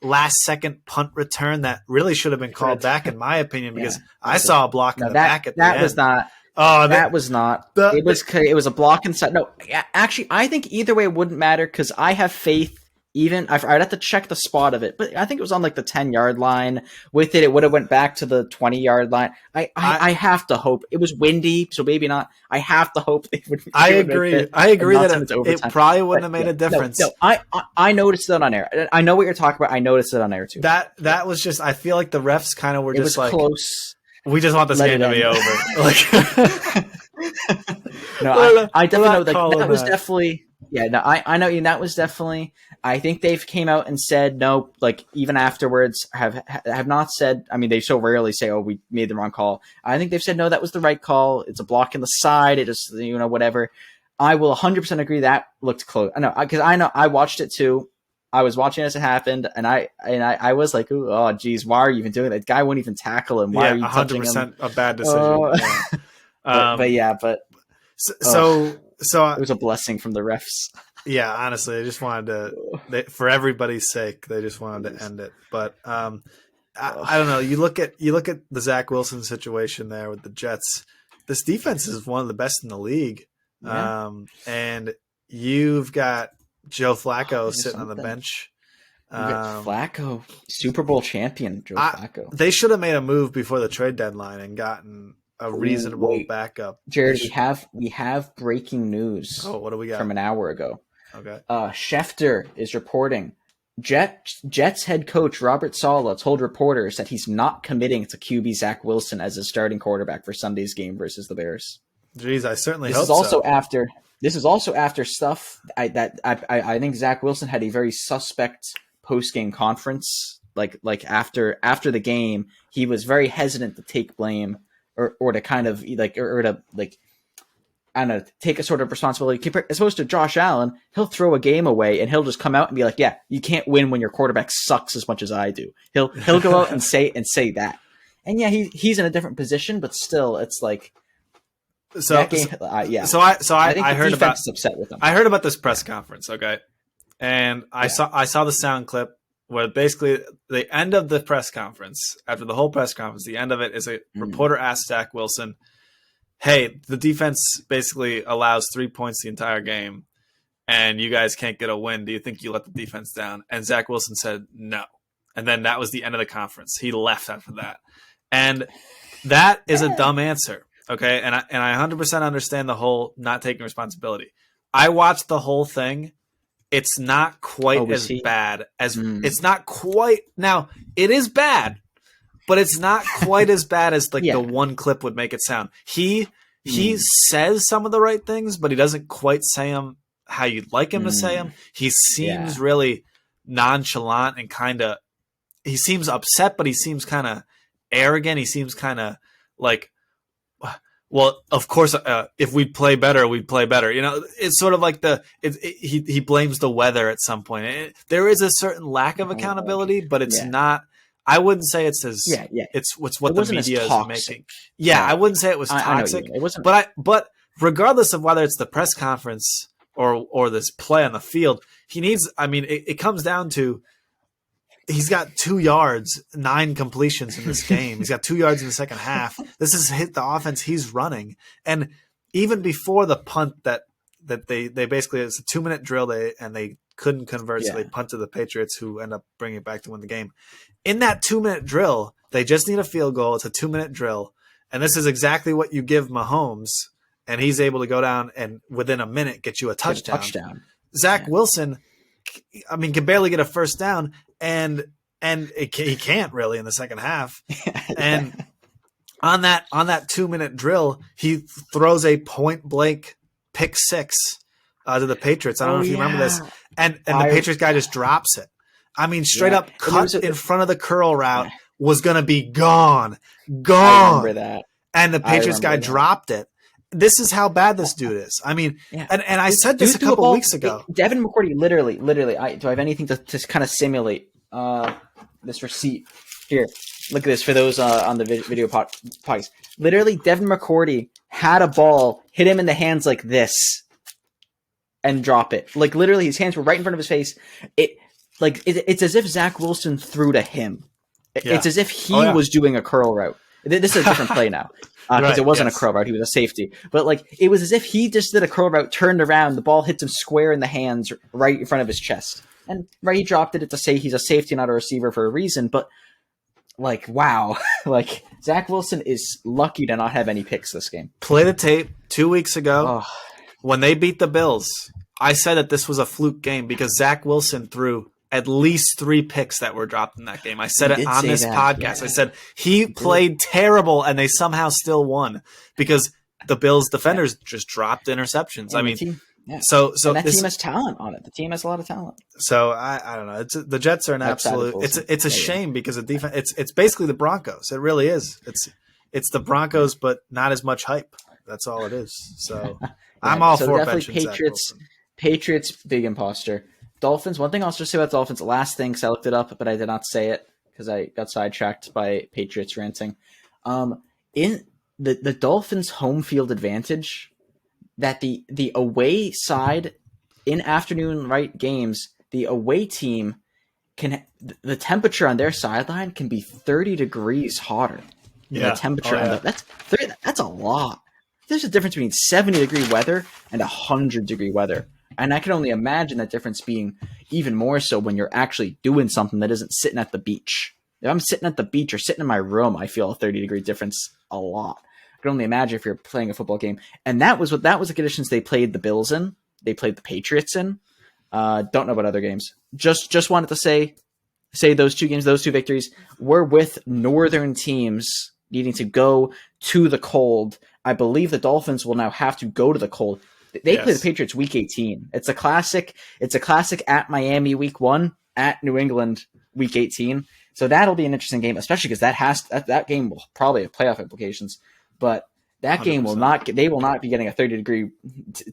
last second punt return that really should have been called back, in my opinion, because I saw a block in the back at the end. That was not. It was a block inside. No, actually, I think either way it wouldn't matter because I have faith. Even I'd have to check the spot of it, but I think it was on like the 10-yard line. With it would have went back to the 20-yard line. I have to hope it was windy, so maybe not. I have to hope they would. I agree that it probably wouldn't have made a difference. No, I noticed it on air. I know what you're talking about. I noticed it on air too. That was just. I feel like the refs kind of were just like close. We just want this game to be over. No, I definitely know that was definitely. Yeah, no, I know. That was definitely. I think they've came out and said no. Like even afterwards, have not said. I mean, they so rarely say, "Oh, we made the wrong call." I think they've said no. That was the right call. It's a block in the side. It just whatever. I will 100% agree that looked close. I know because I watched it too. I was watching as it happened, and I was like, "Oh, geez, why are you even doing that? The guy wouldn't even tackle him. Why are you touching him?" 100% a bad decision. So it was a blessing from the refs. Yeah, honestly, I just wanted for everybody's sake, they just wanted to end it. But I don't know. You look at the Zach Wilson situation there with the Jets. This defense is one of the best in the league, and you've got Joe Flacco sitting on the bench. Flacco, Super Bowl champion Joe Flacco. They should have made a move before the trade deadline and gotten a reasonable backup. Jared, we have breaking news. Oh, what do we got? From an hour ago. Okay. Schefter is reporting Jets head coach Robert Saleh told reporters that he's not committing to QB Zach Wilson as his starting quarterback for Sunday's game versus the Bears. Jeez, I certainly hope so. This is also after stuff I think Zach Wilson had a very suspect post-game conference. Like after the game, he was very hesitant to take blame or to kind of I don't know, take a sort of responsibility. As opposed to Josh Allen, he'll throw a game away and he'll just come out and be like, "Yeah, you can't win when your quarterback sucks as much as I do." He'll go out and say that. And yeah, he's in a different position, but still, it's like that game. I heard about upset with him. I heard about this press conference, okay, and I saw the sound clip where basically the end of the press conference, after the whole press conference, the end of it is a reporter asked Zach Wilson, "Hey, the defense basically allows 3 points the entire game, and you guys can't get a win. Do you think you let the defense down?" And Zach Wilson said no. And then that was the end of the conference. He left after that. And that is a dumb answer, okay? And I 100% understand the whole not taking responsibility. I watched the whole thing. It's not quite as bad as it's not quite now. It is bad, but it's not quite as bad as the one clip would make it sound. He says some of the right things, but he doesn't quite say them how you'd like him to say them. He seems really nonchalant and kind of. He seems upset, but he seems kind of arrogant. He seems kind of like well, of course, if we'd play better, we'd play better. You know, it's sort of like he blames the weather at some point. There is a certain lack of accountability, but it's Yeah. not. I wouldn't say it's as Yeah. it's what It the wasn't as media is toxic. making. Yeah, Yeah. I wouldn't say it was I know what you toxic, mean. It wasn't. but regardless of whether it's the press conference or this play on the field, he needs. I mean, it comes down to. He's got 2 yards, 9 completions in this game. He's got 2 yards in the second half. This is the offense he's running. And even before the punt that they basically, it's a 2-minute drill and they couldn't convert, so they punted the Patriots, who end up bringing it back to win the game. In that 2-minute drill, they just need a field goal. It's a 2-minute drill. And this is exactly what you give Mahomes, and he's able to go down and within a minute get you a touchdown. Zach Wilson, I mean, can barely get a first down, and he can't really in the second half. And on that 2-minute drill, he throws a point blank pick six to the Patriots. I don't know if you remember this, and the Patriots guy just drops it. I mean, straight up cut in front of the curl route, was going to be gone. I remember that. And the Patriots guy dropped it. This is how bad this dude is. I mean, and I said this a couple weeks ago. Devin McCourty, literally, do I have anything to kind of simulate this receipt? Here, look at this for those on the video podcast. Literally, Devin McCourty had a ball, hit him in the hands like this, and drop it. Like, literally, his hands were right in front of his face. It's as if Zach Wilson threw to him. It's as if he was doing a curl route. This is a different play now. Because it wasn't a curl route. He was a safety. But, like, it was as if he just did a curl route, turned around, the ball hits him square in the hands right in front of his chest. And he dropped it to say he's a safety, not a receiver, for a reason. But, like, wow. Like, Zach Wilson is lucky to not have any picks this game. Play the tape 2 weeks ago when they beat the Bills. I said that this was a fluke game because Zach Wilson threw at least 3 picks that were dropped in that game. I said it on this podcast. I said he played terrible and they somehow still won because the Bills defenders just dropped interceptions. And I mean, team, so and that team has talent on it. The team has a lot of talent. So I don't know. The Jets are an absolute. It's a shame because the defense. It's basically the Broncos. It really is. It's the Broncos, but not as much hype. That's all it is. So I'm all for definitely Patriots, big imposter. Dolphins, one thing I'll just say about Dolphins, last thing, because I looked it up, but I did not say it because I got sidetracked by Patriots ranting. In the Dolphins' home field advantage, that the away side in afternoon games, the away team the temperature on their sideline can be 30 degrees hotter than the temperature. That's a lot. There's a difference between 70-degree weather and 100-degree weather. And I can only imagine that difference being even more so when you're actually doing something that isn't sitting at the beach. If I'm sitting at the beach or sitting in my room, I feel a 30-degree difference a lot. I can only imagine if you're playing a football game. And that was the conditions they played the Bills in. They played the Patriots in. Don't know about other games. Just wanted to say those 2 games, those 2 victories were with northern teams needing to go to the cold. I believe the Dolphins will now have to go to the cold. They play the Patriots week 18. It's a classic at Miami week 1, at New England week 18. So that'll be an interesting game, especially because that game will probably have playoff implications. But that 100%. Game will not be getting a 30-degree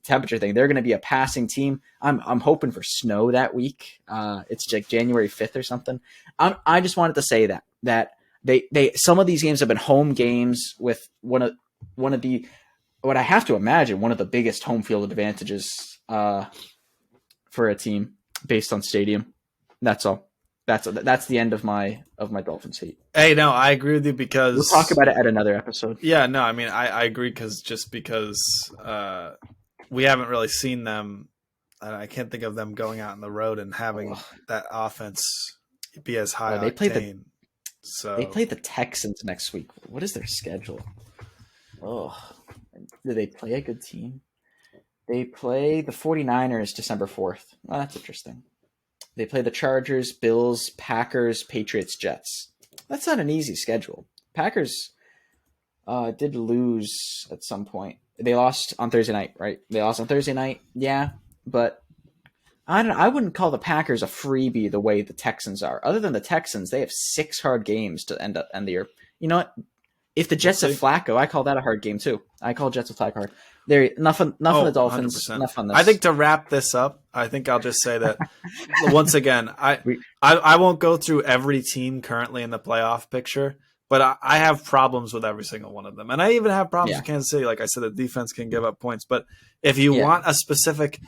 temperature thing. They're going to be a passing team. I'm hoping for snow that week. It's like January 5th or something. I just wanted to say that they some of these games have been home games with one of the what I have to imagine one of the biggest home field advantages for a team based on stadium. That's all. That's the end of my Dolphins hate. Hey, no, I agree with you because we'll talk about it at another episode. Yeah, no, I mean I agree because we haven't really seen them. I can't think of them going out on the road and having that offense be as high octane. They play the Texans next week. What is their schedule? Oh, do they play a good team? They play the 49ers December 4th. Oh, that's interesting. They play the Chargers, Bills, Packers, Patriots, Jets. That's not an easy schedule. Packers did lose at some point. They lost on Thursday night, right? They lost on Thursday night, yeah. But I wouldn't call the Packers a freebie the way the Texans are. Other than the Texans, they have 6 hard games to end the year. You know what? If the Jets have Flacco, I call that a hard game too. I call Jets with Flacco hard. There, enough on the Dolphins. 100%. Enough on this. I think to wrap this up, I think I'll just say that once again, I won't go through every team currently in the playoff picture, but I have problems with every single one of them, and I even have problems with Kansas City. Like I said, the defense can give up points, but if you want a specific,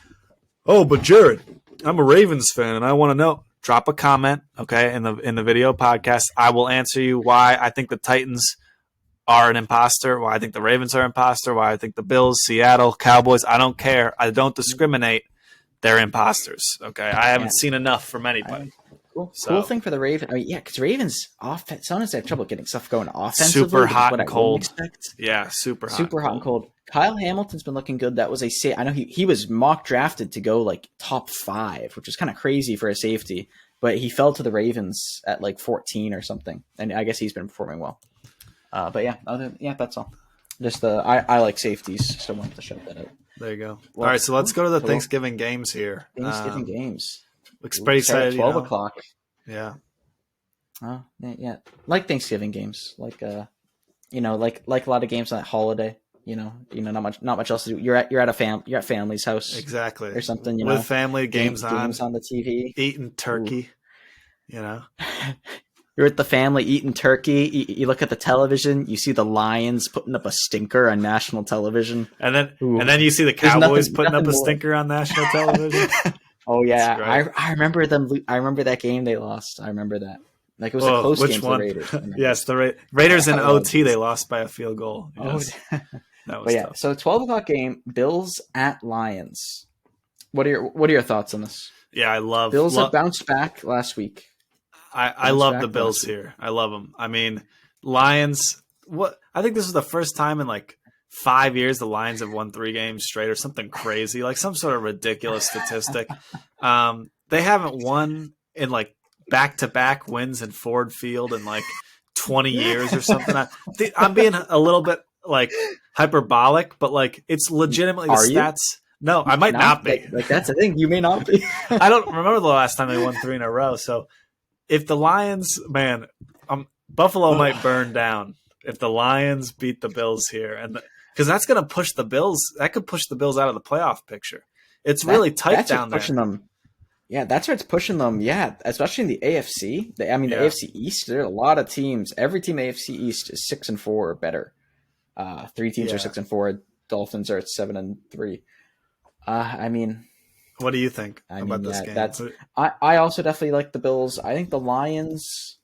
but Jared, I'm a Ravens fan, and I want to know. Drop a comment, okay, in the video podcast. I will answer you why I think the Titans are an imposter, why I think the Ravens are an imposter, why I think the Bills, Seattle, Cowboys, I don't care. I don't discriminate. They're imposters, okay? I haven't seen enough from anybody. Cool thing for the Ravens. I mean, because Ravens, sometimes they have trouble getting stuff going offensively. Super hot and cold. Yeah, super hot and cold. Kyle Hamilton's been looking good. That was I know he was mock drafted to go like top 5, which was kind of crazy for a safety, but he fell to the Ravens at like 14 or something, and I guess he's been performing well. But that's all. Just I like safeties, so I wanted to shout that out. There you go. All right, so let's go to the Thanksgiving games here. Thanksgiving games. Looks pretty excited. 12 o'clock. Yeah. Oh, yeah. Like Thanksgiving games, like a lot of games on that holiday. Not much else to do. You're at family's house, exactly, or something. With family, games on the TV, eating turkey. Ooh. You're at the family eating turkey. You look at the television. You see the Lions putting up a stinker on national television, and then you see the Cowboys putting up a stinker on national television. Oh yeah, I remember them. I rember that game they lost. I remember that. Like it was a close game for the Raiders. Yes, the Raiders in OT they lost by a field goal. Yes. That was tough. So 12 o'clock game, Bills at Lions. What are your thoughts on this? Yeah, I love Bills have bounced back last week. I love the Bills here. I love them. I mean, Lions. I think this is the first time in like 5 years the Lions have won 3 games straight or something crazy, like some sort of ridiculous statistic. They haven't won in like back-to-back wins in Ford Field in like 20 years or something. I'm being a little bit like hyperbolic, but like it's legitimately the stats. No, I might not be. Like that's the thing. You may not be. I don't remember the last time they won 3 in a row. So if the Lions, man, Buffalo might burn down if the Lions beat the Bills here, and because that's going to push the Bills. That could push the Bills out of the playoff picture. It's really tight down there. Them. Yeah, that's where it's pushing them. Yeah, especially in the AFC. The AFC East. There are a lot of teams. Every team in the AFC East is 6-4 or better. 3 teams are 6-4. Dolphins are at 7-3. I mean, what do you think about this game? I also definitely like the Bills. I think the Lions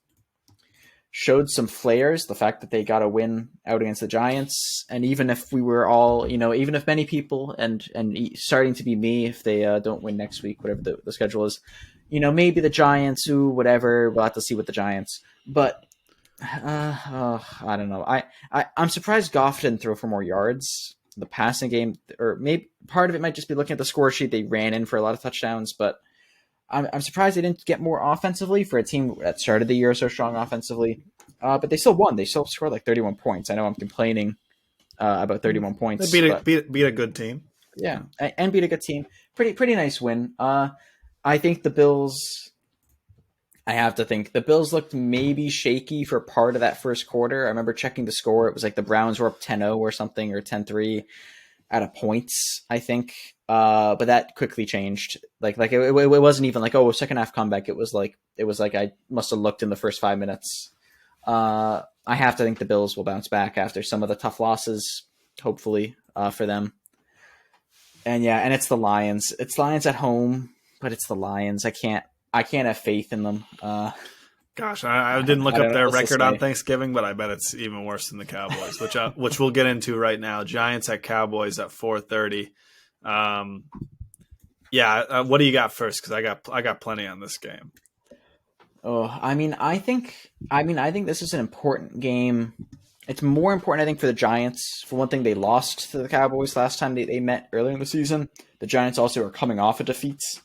showed some flares. The fact that they got a win out against the Giants, and even if we were all, even if many people and starting to be me, if they don't win next week, whatever the schedule is, maybe the Giants, whatever. We'll have to see with the Giants, but. I don't know. I'm surprised Goff didn't throw for more yards. The passing game, or maybe part of it might just be looking at the score sheet. They ran in for a lot of touchdowns, but I'm surprised they didn't get more offensively for a team that started the year so strong offensively. But they still won. They still scored like 31 points. I know I'm complaining about 31 points. They beat a good team. Yeah, and beat a good team. Pretty nice win. I think the Bills. I have to think the Bills looked maybe shaky for part of that first quarter. I remember checking the score. It was like the Browns were up 10-0 or something, or 10-3 out of points, I think. But that quickly changed. Like it wasn't even like, second half comeback. It was like I must have looked in the first 5 minutes. I have to think the Bills will bounce back after some of the tough losses, hopefully, for them. And and it's the Lions. It's Lions at home, but it's the Lions. I can't have faith in them. Gosh, I didn't look up their record on Thanksgiving, but I bet it's even worse than the Cowboys, which we'll get into right now. Giants at Cowboys at 4:30. What do you got first? Because I got plenty on this game. I think this is an important game. It's more important, I think, for the Giants. For one thing, they lost to the Cowboys last time they met earlier in the season. The Giants also are coming off of defeats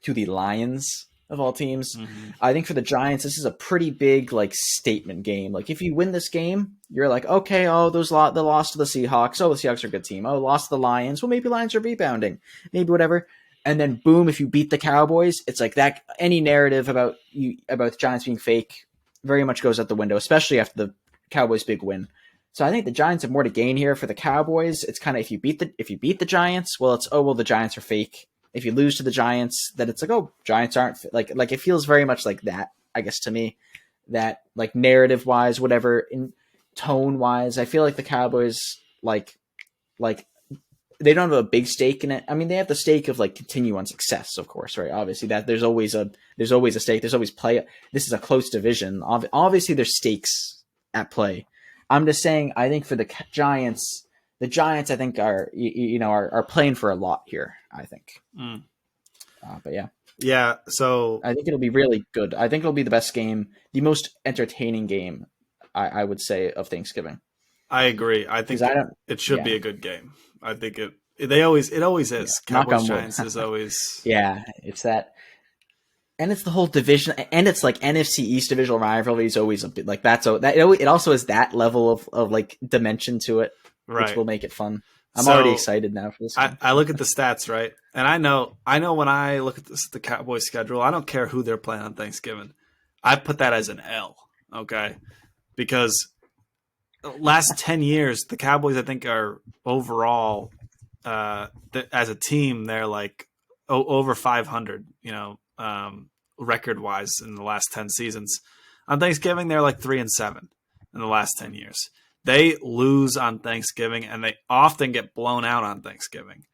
to the Lions of all teams. Mm-hmm. I think for the Giants, this is a pretty big statement game. Like if you win this game, you're like, okay, the loss to the Seahawks. Oh, the Seahawks are a good team. Oh, lost to the Lions. Well, maybe Lions are rebounding. Maybe whatever. And then boom, if you beat the Cowboys, it's like that. Any narrative about the Giants being fake very much goes out the window, especially after the Cowboys Big Win. So I think the Giants have more to gain here. For the Cowboys, it's kind of if you beat the Giants, well, it's the Giants are fake. If you lose to the Giants, then it's like Giants aren't like it feels very much like that. I guess to me, that like narrative wise, whatever in tone wise, I feel like the Cowboys like they don't have a big stake in it. I mean, they have the stake of like continue on success, of course, right? Obviously, that there's always a stake. There's always play. This is a close division. Obviously, there's stakes at play. I'm just saying. I think for the Giants, I think are playing for a lot here. I think. But yeah. Yeah. So I think it'll be really good. I think it'll be the best game, the most entertaining game, I would say, of Thanksgiving. I agree. I think it should be a good game. I think it always is. Yeah. Cowboys Giants is always yeah. It's that, and it's the whole division, and it's like NFC East divisional rivalry is always a bit like that. So that it also has that level of like dimension to it, which will make it fun. I'm already excited now for this. I look at the stats, right, and I know when I look at the Cowboys schedule, I don't care who they're playing on Thanksgiving. I put that as an L, okay, because last 10 years, the Cowboys, I think, are overall, as a team, they're like over 500, record-wise in the last 10 seasons. On Thanksgiving, they're like 3-7 in the last 10 years. They lose on Thanksgiving, and they often get blown out on Thanksgiving.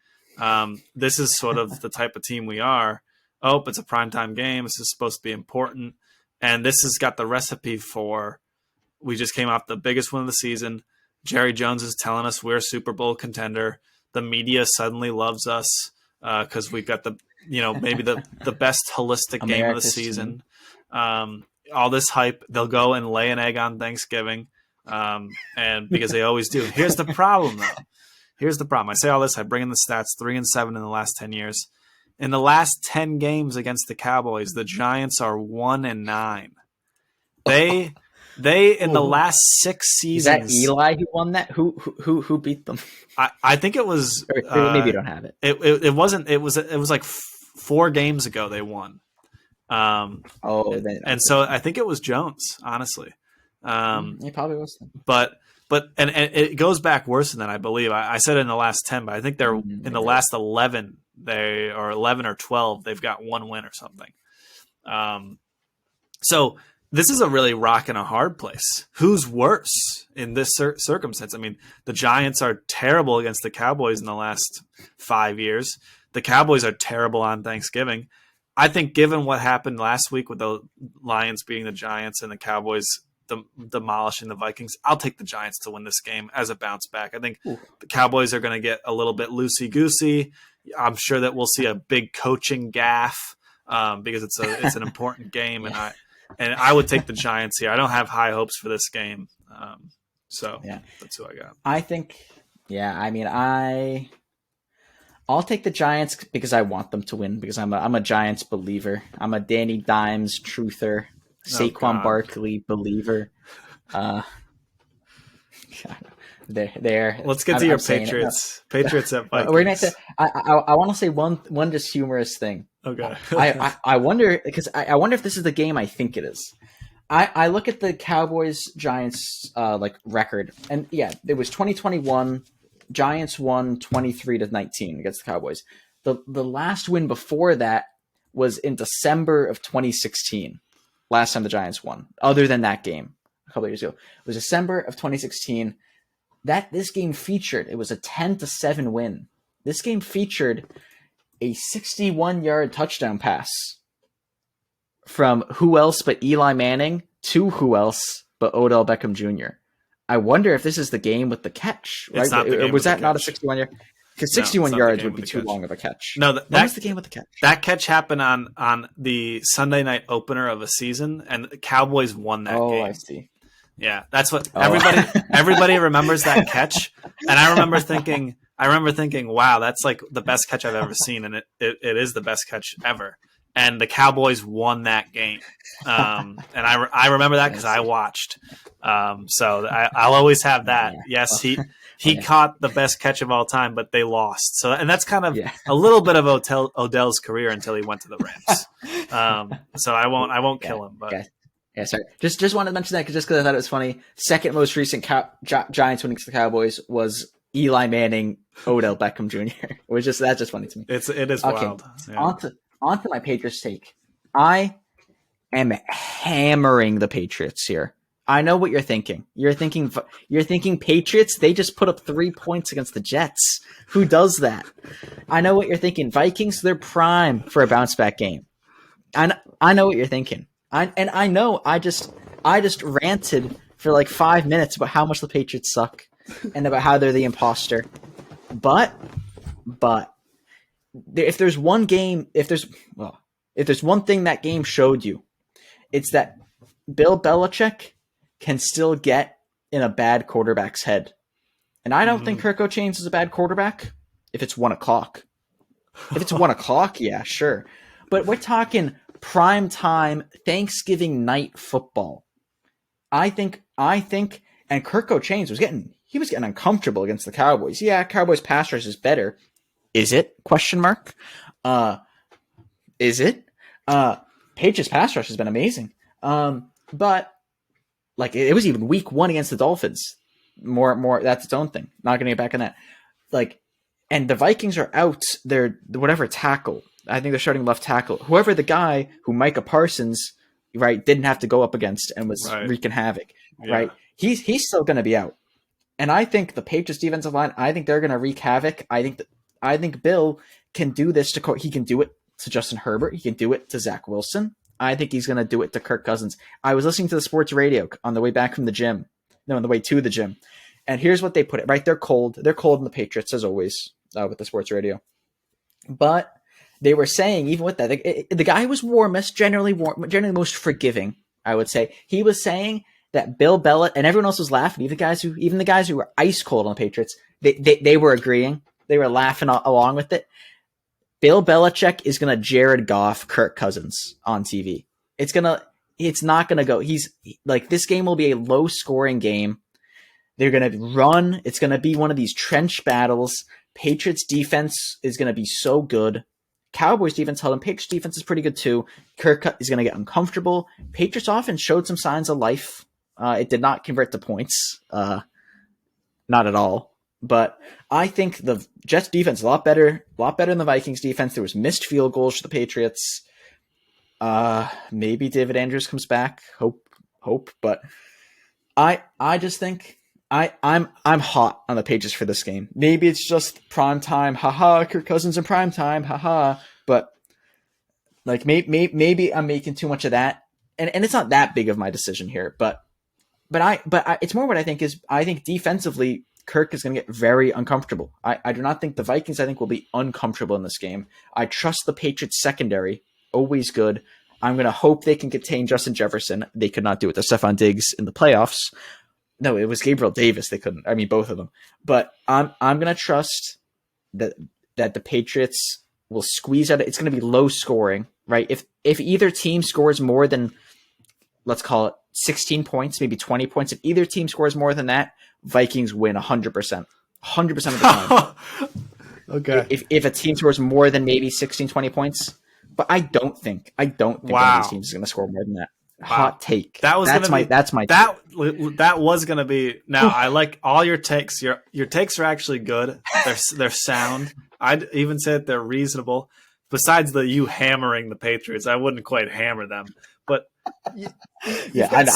This is sort of the type of team we are. Oh, it's a primetime game. This is supposed to be important. And this has got the recipe for – we just came off the biggest win of the season. Jerry Jones is telling us we're a Super Bowl contender. The media suddenly loves us because we've got maybe the best holistic game of the season. All this hype, they'll go and lay an egg on Thanksgiving, and because they always do. Here's the problem, though. I say all this. I bring in the stats: 3-7 in the last 10 years. In the last 10 games against the Cowboys, the Giants are 1-9. They in the last 6 seasons. Is that Eli who won that? Who beat them? I think it was. Or maybe you don't have it. It wasn't. It was like 4 games ago they won. And so I think it was Jones. Honestly, it probably was. But it goes back worse than that. I believe I said in the last 10, but I think they're in the last 11. They are 11 or 12. They've got 1 win or something. So. This is a really rock and a hard place. Who's worse in this circumstance? I mean, the Giants are terrible against the Cowboys in the last 5 years. The Cowboys are terrible on Thanksgiving. I think given what happened last week with the Lions beating the Giants and the Cowboys demolishing the Vikings, I'll take the Giants to win this game as a bounce back. I think the Cowboys are going to get a little bit loosey-goosey. I'm sure that we'll see a big coaching gaffe because it's an important game, and I would take the Giants here. I don't have high hopes for this game. So that's who I got. I think, I mean, I'll take the Giants because I want them to win because I'm a Giants believer. I'm a Danny Dimes truther, Saquon Barkley believer. There. Let's get to your Patriots. Patriots at Vikings. We're gonna I want to say one just humorous thing. Okay. I wonder because I wonder if this is the game I think it is. I look at the Cowboys Giants record, and it was 2021. Giants won 23-19 against the Cowboys. The last win before that was in December of 2016. Last time the Giants won, other than that game a couple of years ago, it was December of 2016. This game featured, it was a 10-7 win. This game featured a 61-yard touchdown pass from who else but Eli Manning to who else but Odell Beckham Jr. I wonder if this is the game with the catch, right? Or was that not a 61-yard? Because 61 yards would be too long of a catch. No, that's the game with the catch. That catch happened on the Sunday night opener of a season, and the Cowboys won that game. Oh, I see. Yeah, that's what everybody remembers that catch, and I remember thinking, wow, that's like the best catch I've ever seen, and it is the best catch ever. And the Cowboys won that game, and I remember that because I watched. So I'll always have that. Yes, he caught the best catch of all time, but they lost. So and that's kind of a little bit of Odell's career until he went to the Rams. So I won't kill him, but. Yeah, sorry. Just wanted to mention that just because I thought it was funny. Second most recent Giants winning against the Cowboys was Eli Manning, Odell Beckham Jr. That's just funny to me. It is wild. Yeah. On to my Patriots take. I am hammering the Patriots here. I know what you're thinking. You're thinking Patriots. They just put up 3 points against the Jets. Who does that? I know what you're thinking. Vikings. They're prime for a bounce back game. I know what you're thinking. I know. I just ranted for like 5 minutes about how much the Patriots suck and about how they're the imposter. But if there's one thing that game showed you, it's that Bill Belichick can still get in a bad quarterback's head. And I don't think Kirk Cousins is a bad quarterback if it's 1 o'clock. If it's 1 o'clock, yeah, sure. But we're talking prime time Thanksgiving night football. I think, and Kirk Cousins was getting uncomfortable against the Cowboys. Yeah, Cowboys pass rush is better. Is it? Question mark. Is it? Page's pass rush has been amazing. But like it was even week 1 against the Dolphins. More that's its own thing. Not gonna get back on that. Like, and the Vikings are out their whatever tackle. I think they're starting left tackle. Whoever the guy who Micah Parsons, right, didn't have to go up against and was wreaking havoc. Yeah. Right. He's still gonna be out. And I think the Patriots defensive line, I think they're gonna wreak havoc. I think Bill can do this he can do it to Justin Herbert. He can do it to Zach Wilson. I think he's going to do it to Kirk Cousins. I was listening to the sports radio on the way back from the gym. No, on the way to the gym. And here's what they put it, right? They're cold. They're cold in the Patriots, as always, with the sports radio. But they were saying, even with that, the guy who was warmest, generally most forgiving, I would say, he was saying that Bill Belichick, and everyone else was laughing, even the guys who were ice cold on the Patriots, they were agreeing. They were laughing along with it. Bill Belichick is going to Jared Goff Kirk Cousins on TV. It's not going to go. This game will be a low scoring game. They're going to run. It's going to be one of these trench battles. Patriots defense is going to be so good. Cowboys defense held him. Patriots defense is pretty good too. Kirk is going to get uncomfortable. Patriots offense showed some signs of life. It did not convert to points. Not at all. But I think the Jets defense is a lot better than the Vikings defense. There was missed field goals for the Patriots. Maybe David Andrews comes back. Hope. But I just think I'm hot on the Patriots for this game. Maybe it's just prime time. Haha, Kirk Cousins in prime time. Haha. But like maybe I'm making too much of that. And it's not that big of my decision here. But it's more what I think is defensively Kirk is going to get very uncomfortable. I do not think the Vikings, will be uncomfortable in this game. I trust the Patriots secondary. Always good. I'm going to hope they can contain Justin Jefferson. They could not do it to Stephon Diggs in the playoffs. No, it was Gabriel Davis. They couldn't. I mean, both of them. But I'm going to trust that the Patriots will squeeze out. It's going to be low scoring, right? If either team scores more than, let's call it 16 points, maybe 20 points, if either team scores more than that, Vikings win 100%. 100% of the time. Okay. If a team scores more than maybe 16, 20 points, but I don't think one of these teams is going to score more than that. Wow. Hot take. That was going to be. Now I like all your takes. Your takes are actually good. They're sound. I'd even say that they're reasonable. Besides you hammering the Patriots, I wouldn't quite hammer them, but you've got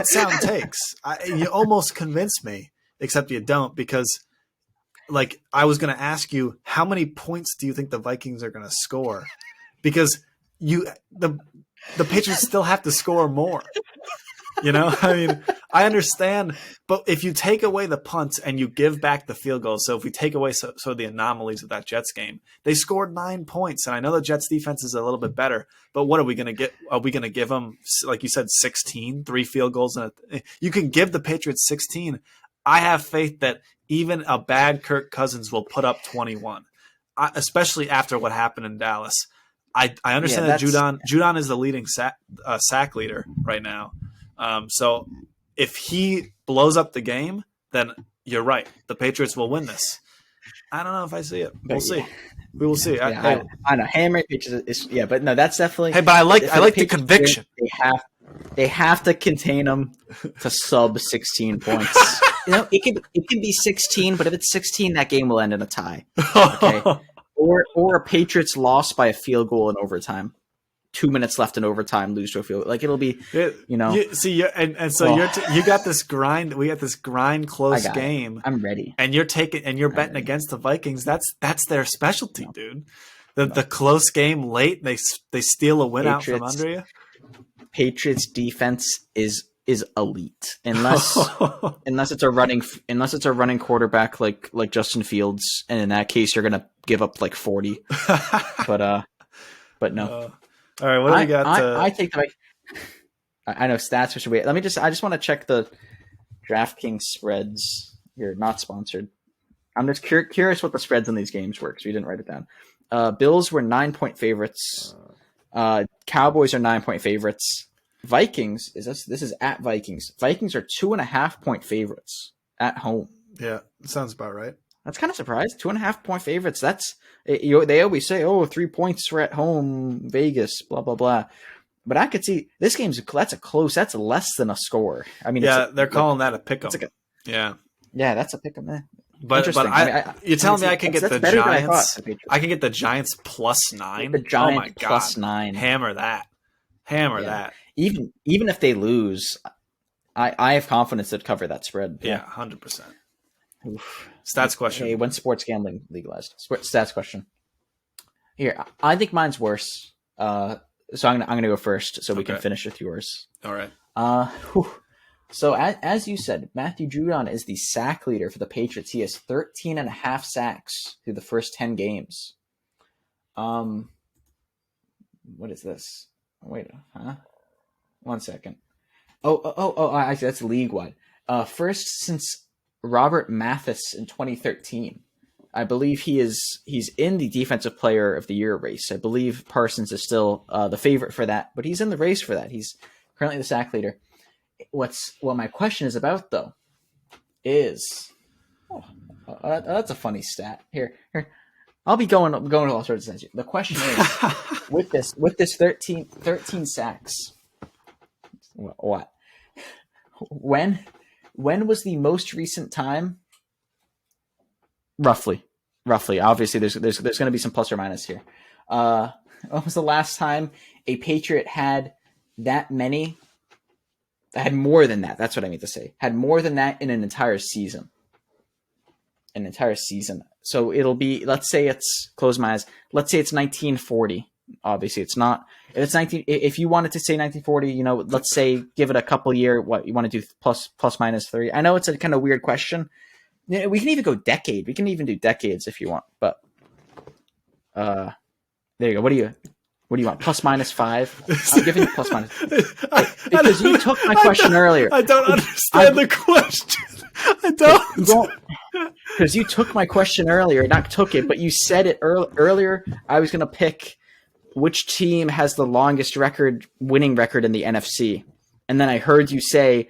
sound takes. You almost convinced me, except you don't, because like I was going to ask you, how many points do you think the Vikings are going to score? Because the Patriots still have to score more. You know, I mean, I understand, but if you take away the punts and you give back the field goals, so if we take away the anomalies of that Jets game, they scored 9 points, and I know the Jets defense is a little bit better, but what are we going to get? Are we going to give them, like you said, 16, 3 field goals? You can give the Patriots 16. I have faith that even a bad Kirk Cousins will put up 21, especially after what happened in Dallas. I understand that Judon is the leading sack leader right now. So if he blows up the game, then you're right. The Patriots will win this. I don't know if I see it. We'll see. We will see. I know. Hammering Patriots is but no, that's definitely. Hey, but I like the conviction. They have to contain them to sub 16 points. It can be 16, but if it's 16, that game will end in a tie. Okay, or a Patriots loss by a field goal in overtime. 2 minutes left in overtime, lose to a field. Like it'll be, you know. You got this grind. We got this grind close game. I'm ready. And you're betting against the Vikings. That's their specialty, dude. The close game late, they steal a win out from under you. Patriots defense is elite unless it's a running quarterback like Justin Fields, and in that case you're gonna give up like 40. but no. All right, what do we got? I take the. I know stats should wait. I just want to check the DraftKings spreads here. Not sponsored. I'm just curious what the spreads in these games were because we didn't write it down. Bills were 9-point favorites. Cowboys are 9-point favorites. Vikings this is at Vikings. Vikings are 2.5-point favorites at home. Yeah, sounds about right. That's kind of surprised. 2.5-point favorites. They always say, 3 points for at home, Vegas, blah blah blah. But I could see this that's less than a score. I mean, they're calling that a pick'em. Yeah, that's a pick'em. But you're telling me I can get the Giants? I can get the Giants +9. The Giants +9. Hammer that. That. Even if they lose, I have confidence they'd cover that spread. Yeah, 100%. Stats question. Hey, when sports gambling legalized? Stats question. Here, I think mine's worse. So I'm gonna go first, so we can finish with yours. All right. So as you said, Matthew Judon is the sack leader for the Patriots. He has 13.5 sacks through the first 10 games. What is this? Wait, 1 second. I see. That's league wide. First since Robert Mathis in 2013. I believe he's in the Defensive Player of the Year race. I believe Parsons is still the favorite for that, but he's in the race for that. He's currently the sack leader. What my question is about though is that's a funny stat. Here. I'll be going to all sorts of stats. The question is with this 13 sacks. What? When was the most recent time? Roughly. Obviously, there's going to be some plus or minus here. When was the last time a Patriot had that many? Had more than that. That's what I mean to say. Had more than that in an entire season. So it'll be. Let's say it's close my eyes. Let's say it's 1940. Obviously, it's not. If it's 19. If you wanted to say 1940, let's say give it a couple year. What you want to do? Plus minus 3. I know it's a kind of weird question. We can even go decade. We can even do decades if you want. But there you go. What do you want? Plus minus 5. I'm giving you plus minus. Because you took my question earlier. I don't understand the question. I don't. Because you took my question earlier. Not took it, but you said it earlier. I was going to pick which team has the longest winning record in the NFC. And then I heard you say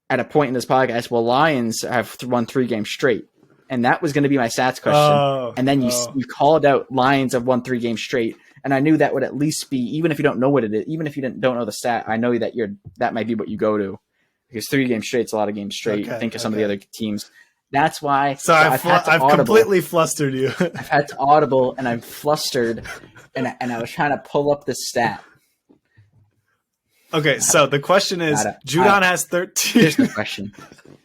at a point in this podcast, well, Lions have won 3 games straight. And that was going to be my stats question. And then you called out Lions have won 3 games straight. And I knew that would at least be, even if you don't know what it is, even if you don't know the stat, I know that that might be what you go to. Because 3 games straight is a lot of games straight. Think of some of the other teams. That's why. So I've completely flustered you. I've had to audible and I'm flustered. And I was trying to pull up the stat. Okay, so the question is, Judon has 13. Here's the question.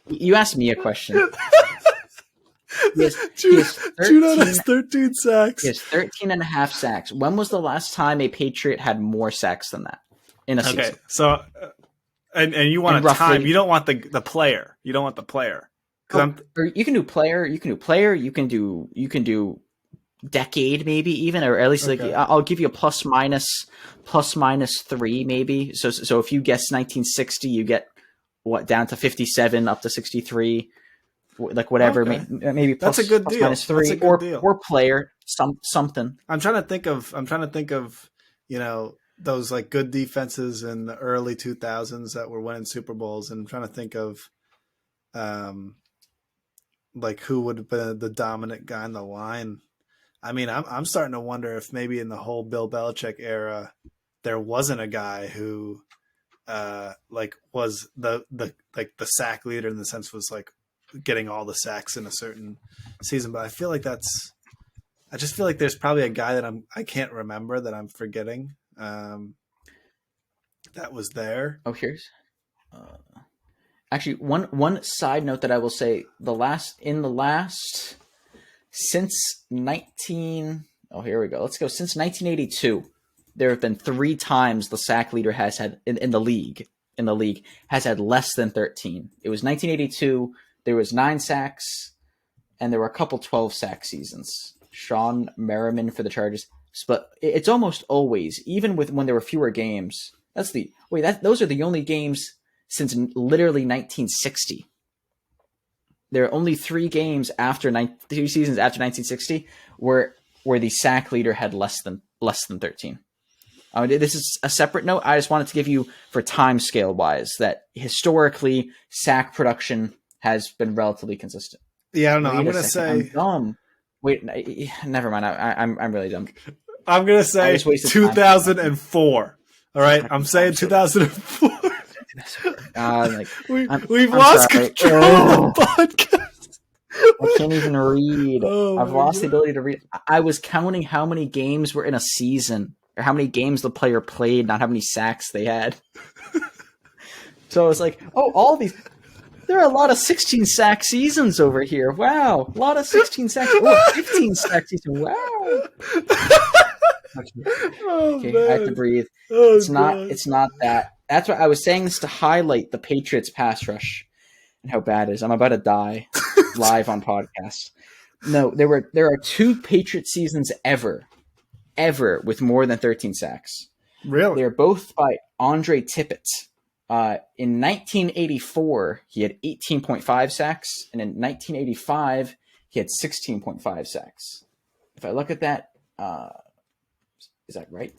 You asked me a question. Judon has 13 sacks. He has 13.5 sacks. When was the last time a Patriot had more sacks than that in a season? Okay, so and you want time. You don't want the player. You don't want the player. Or you can do player. You can do player. You can do decade maybe even, or at least like I'll give you a plus minus 3 maybe. So if you guess 1960, you get down to 57 up to 63. Like whatever, maybe plus, that's a good deal. Minus 3 or player something. I'm trying to think of those like good defenses in the early 2000s that were winning Super Bowls, and I'm trying to think of like who would have been the dominant guy in the line. I mean, I'm starting to wonder if maybe in the whole Bill Belichick era there wasn't a guy who like was the like the sack leader in the sense was like getting all the sacks in a certain season. But I feel like I just feel like there's probably a guy that I can't remember that I'm forgetting. That was there. Oh, here's actually one side note that I will say: the last since 19. Oh, here we go. Let's go. Since 1982, there have been 3 times the sack leader has had in the league has had less than 13. It was 1982. There was 9 sacks, and there were a couple 12 sack seasons. Sean Merriman for the Chargers, but it's almost always, even with when there were fewer games. Those are the only games since literally 1960. There are only 3 games after 3 seasons after 1960 where the sack leader had less than 13. This is a separate note. I just wanted to give you, for time scale wise, that historically sack production has been relatively consistent. Yeah, I don't know. I'm gonna say I'm dumb. Wait, never mind. I'm really dumb. I'm gonna say 2004. All right, I'm saying 2004. We've lost control of the podcast. I can't even read. I've lost the ability to read. I was counting how many games were in a season, or how many games the player played, not how many sacks they had. So I was like, all these. There are a lot of 16 sack seasons over here. Wow, a lot of 16 sacks. 15 sack seasons. Wow. Okay, I have to breathe. It's not that. That's why I was saying this to highlight the Patriots pass rush and how bad it is. I'm about to die live on podcast. No, there are 2 Patriots seasons ever with more than 13 sacks. Really? They're both by Andre Tippett. In 1984, he had 18.5 sacks, and in 1985, he had 16.5 sacks. If I look at that, is that right?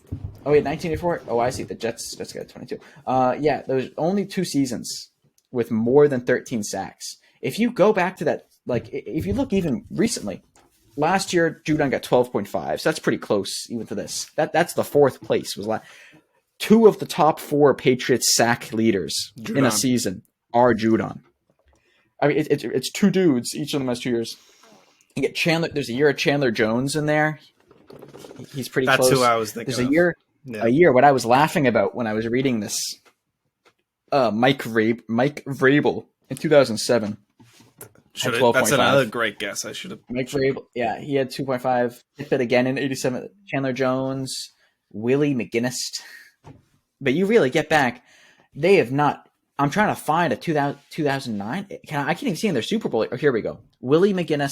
Oh, wait, 1984? Oh, I see. The Jets got 22. Yeah, there's only 2 seasons with more than 13 sacks. If you go back to that, like, if you look even recently, last year, Judon got 12.5, so that's pretty close even to this. That's the 4th place. Was 2 of the top 4 Patriots sack leaders in a season are Judon. I mean, it's 2 dudes. Each of them has 2 years. You get Chandler. There's a year of Chandler Jones in there. He's pretty close. That's who I was thinking. There's a year. What I was laughing about when I was reading this, Mike Vrabel in 2007. That's another great guess. I should have. Mike Vrabel, yeah, he had 2.5. Tippett again in 87. Chandler Jones, Willie McGinnis. But you really get back, they have not. I'm trying to find a 2009. I can't even see in their Super Bowl. Oh, here we go. Willie McGinnis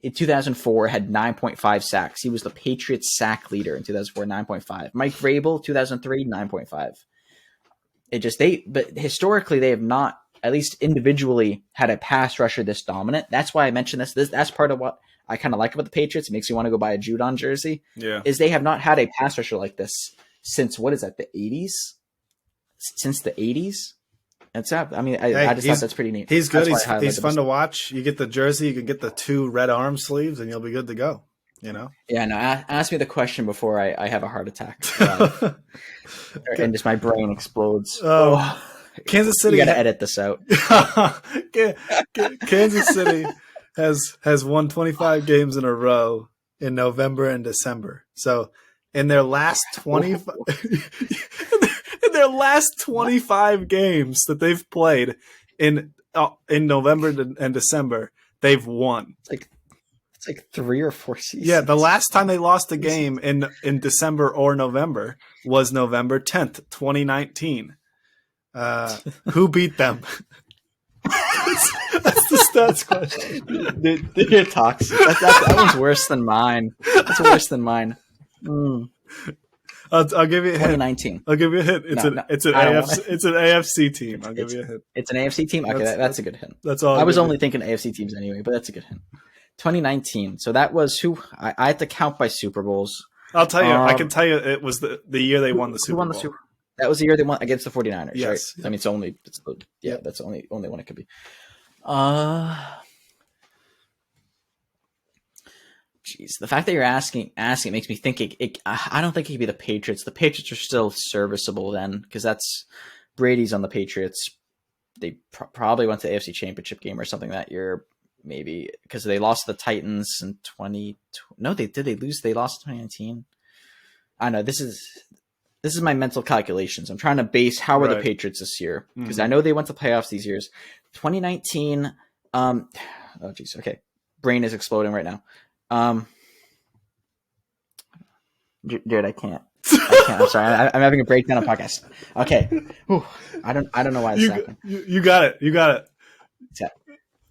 in 2004 had 9.5 sacks. He was the Patriots sack leader in 2004, 9.5. Mike Vrabel, 2003, 9.5. But historically, they have not, at least individually, had a pass rusher this dominant. That's why I mentioned this. That's part of what I kind of like about the Patriots. It makes me want to go buy a Judon jersey. Yeah. Is they have not had a pass rusher like this since, what is that, the 80s? Since the 80s? That's up. I mean, I just thought that's pretty neat. He's good. He's fun to watch. You get the jersey, you can get the 2 red arm sleeves, and you'll be good to go. You know? Yeah, no, ask me the question before I have a heart attack. And just my brain explodes. Oh. Kansas City. You got to edit this out. Kansas City has won 25 games in a row in November and December. So in their last 25 in their last 25 games that they've played in November and December, they've won. It's like 3 or 4 seasons. Yeah, the last time they lost a game in December or November was November 10th, 2019. Who beat them? That's the stats question. You're toxic. That one's worse than mine. That's worse than mine. I'll give you a hint. 2019. I'll give you a hint. It's an AFC team. I'll give you a hint. It's an AFC team? Okay, that's a good hint. That's all. I was only thinking AFC teams anyway, but that's a good hint. 2019. So that was who I had to count by Super Bowls. I'll tell you. I can tell you it was the year they won the Super Bowl. Who won the Super Bowl? That was the year they won against the 49ers, yes. Right? Yeah. I mean, that's the only one it could be. Jeez, the fact that you're asking makes me think I don't think it could be the Patriots. The Patriots are still serviceable then, because that's Brady's on the Patriots. They probably went to the AFC Championship game or something that year, maybe, because they lost to the Titans in 20. No, they did. They lose. They lost in 2019. I know this is my mental calculations. I'm trying to base how are the Patriots this year, because I know they went to playoffs these years. 2019. Oh geez. Okay, brain is exploding right now. Dude, I can't. I'm sorry. I'm having a breakdown on podcast. Okay. Whew. I don't know why this happened. You got it. You got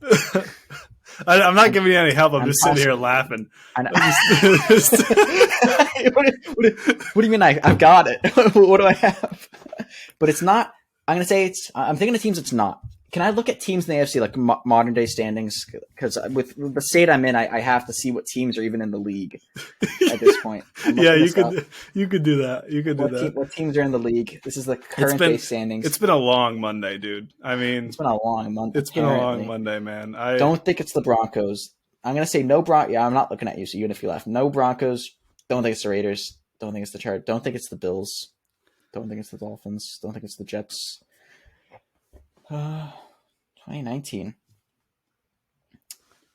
it. I'm not giving you any help. I'm just sitting here laughing. I know. What do you mean I've got it? What do I have? But it's not. I'm thinking of teams it's not. Can I look at teams in the AFC like modern day standings? Because with the state I'm in, I have to see what teams are even in the league at this point. Yeah, you could do that. You could do that. What teams are in the league? This is the current day standings. It's been a long Monday, dude. I mean, it's been a long Monday. It's been a long Monday, man. I don't think it's the Broncos. I'm gonna say no Yeah, I'm not looking at you, so even if you laugh, no Broncos. Don't think it's the Raiders. Don't think it's the Chargers. Don't think it's the Bills. Don't think it's the Dolphins. Don't think it's the Jets. 2019.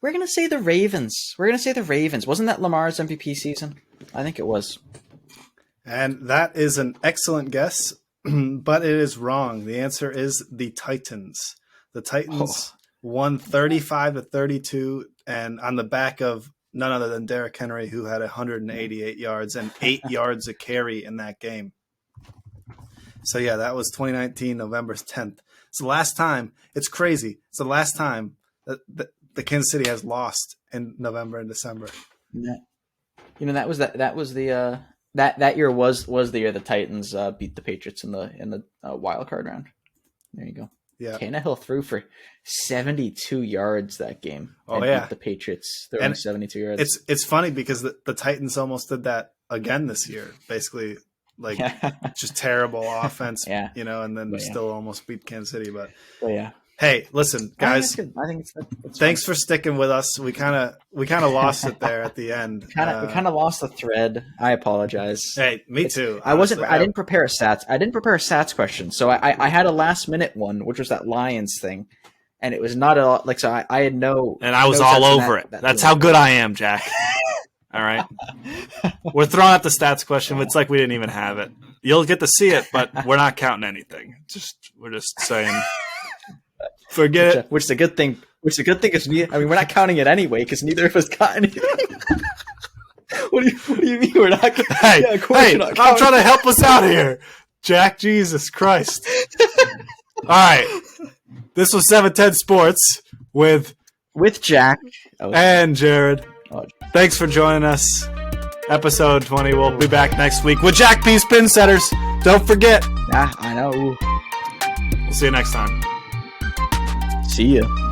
We're going to say the Ravens. Wasn't that Lamar's MVP season? I think it was. And that is an excellent guess, but it is wrong. The answer is the Titans. The Titans won 35-32, and on the back of none other than Derrick Henry, who had 188 yards and 8 yards a carry in that game. So, yeah, that was 2019, November 10th. It's the last time. It's crazy. It's the last time that the Kansas City has lost in November and December. Yeah. That was the that year was the year the Titans beat the Patriots in the wild card round. There you go. Yeah. Tannehill threw for 72 yards that game. Oh yeah. Beat the Patriots throwing 72 yards. It's funny because the Titans almost did that again this year. Basically. Like just terrible offense, and then still almost beat Kansas City. But yeah. Hey, listen, guys. I think it's thanks for sticking with us. We kind of lost it there at the end. We kind of lost the thread. I apologize. Hey, me too. I didn't prepare a stats question, so I had a last minute one, which was that Lions thing, and it was not at all like so. I had no, and I was all over it. That's how good I am, Jack. All right. We're throwing out the stats question. But it's like we didn't even have it. You'll get to see it, but we're not counting anything. We're just saying, forget it. Which is a good thing. Is we're not counting it anyway because neither of us got anything. What do you mean we're not? Hey, I'm trying to help us out here, Jack. Jesus Christ. All right. This was 710 Sports with Jack and Jared. Thanks for joining us. Episode 20. We'll be back next week with Jack P. Spin Setters. Don't forget. Yeah, I know. We'll see you next time. See ya.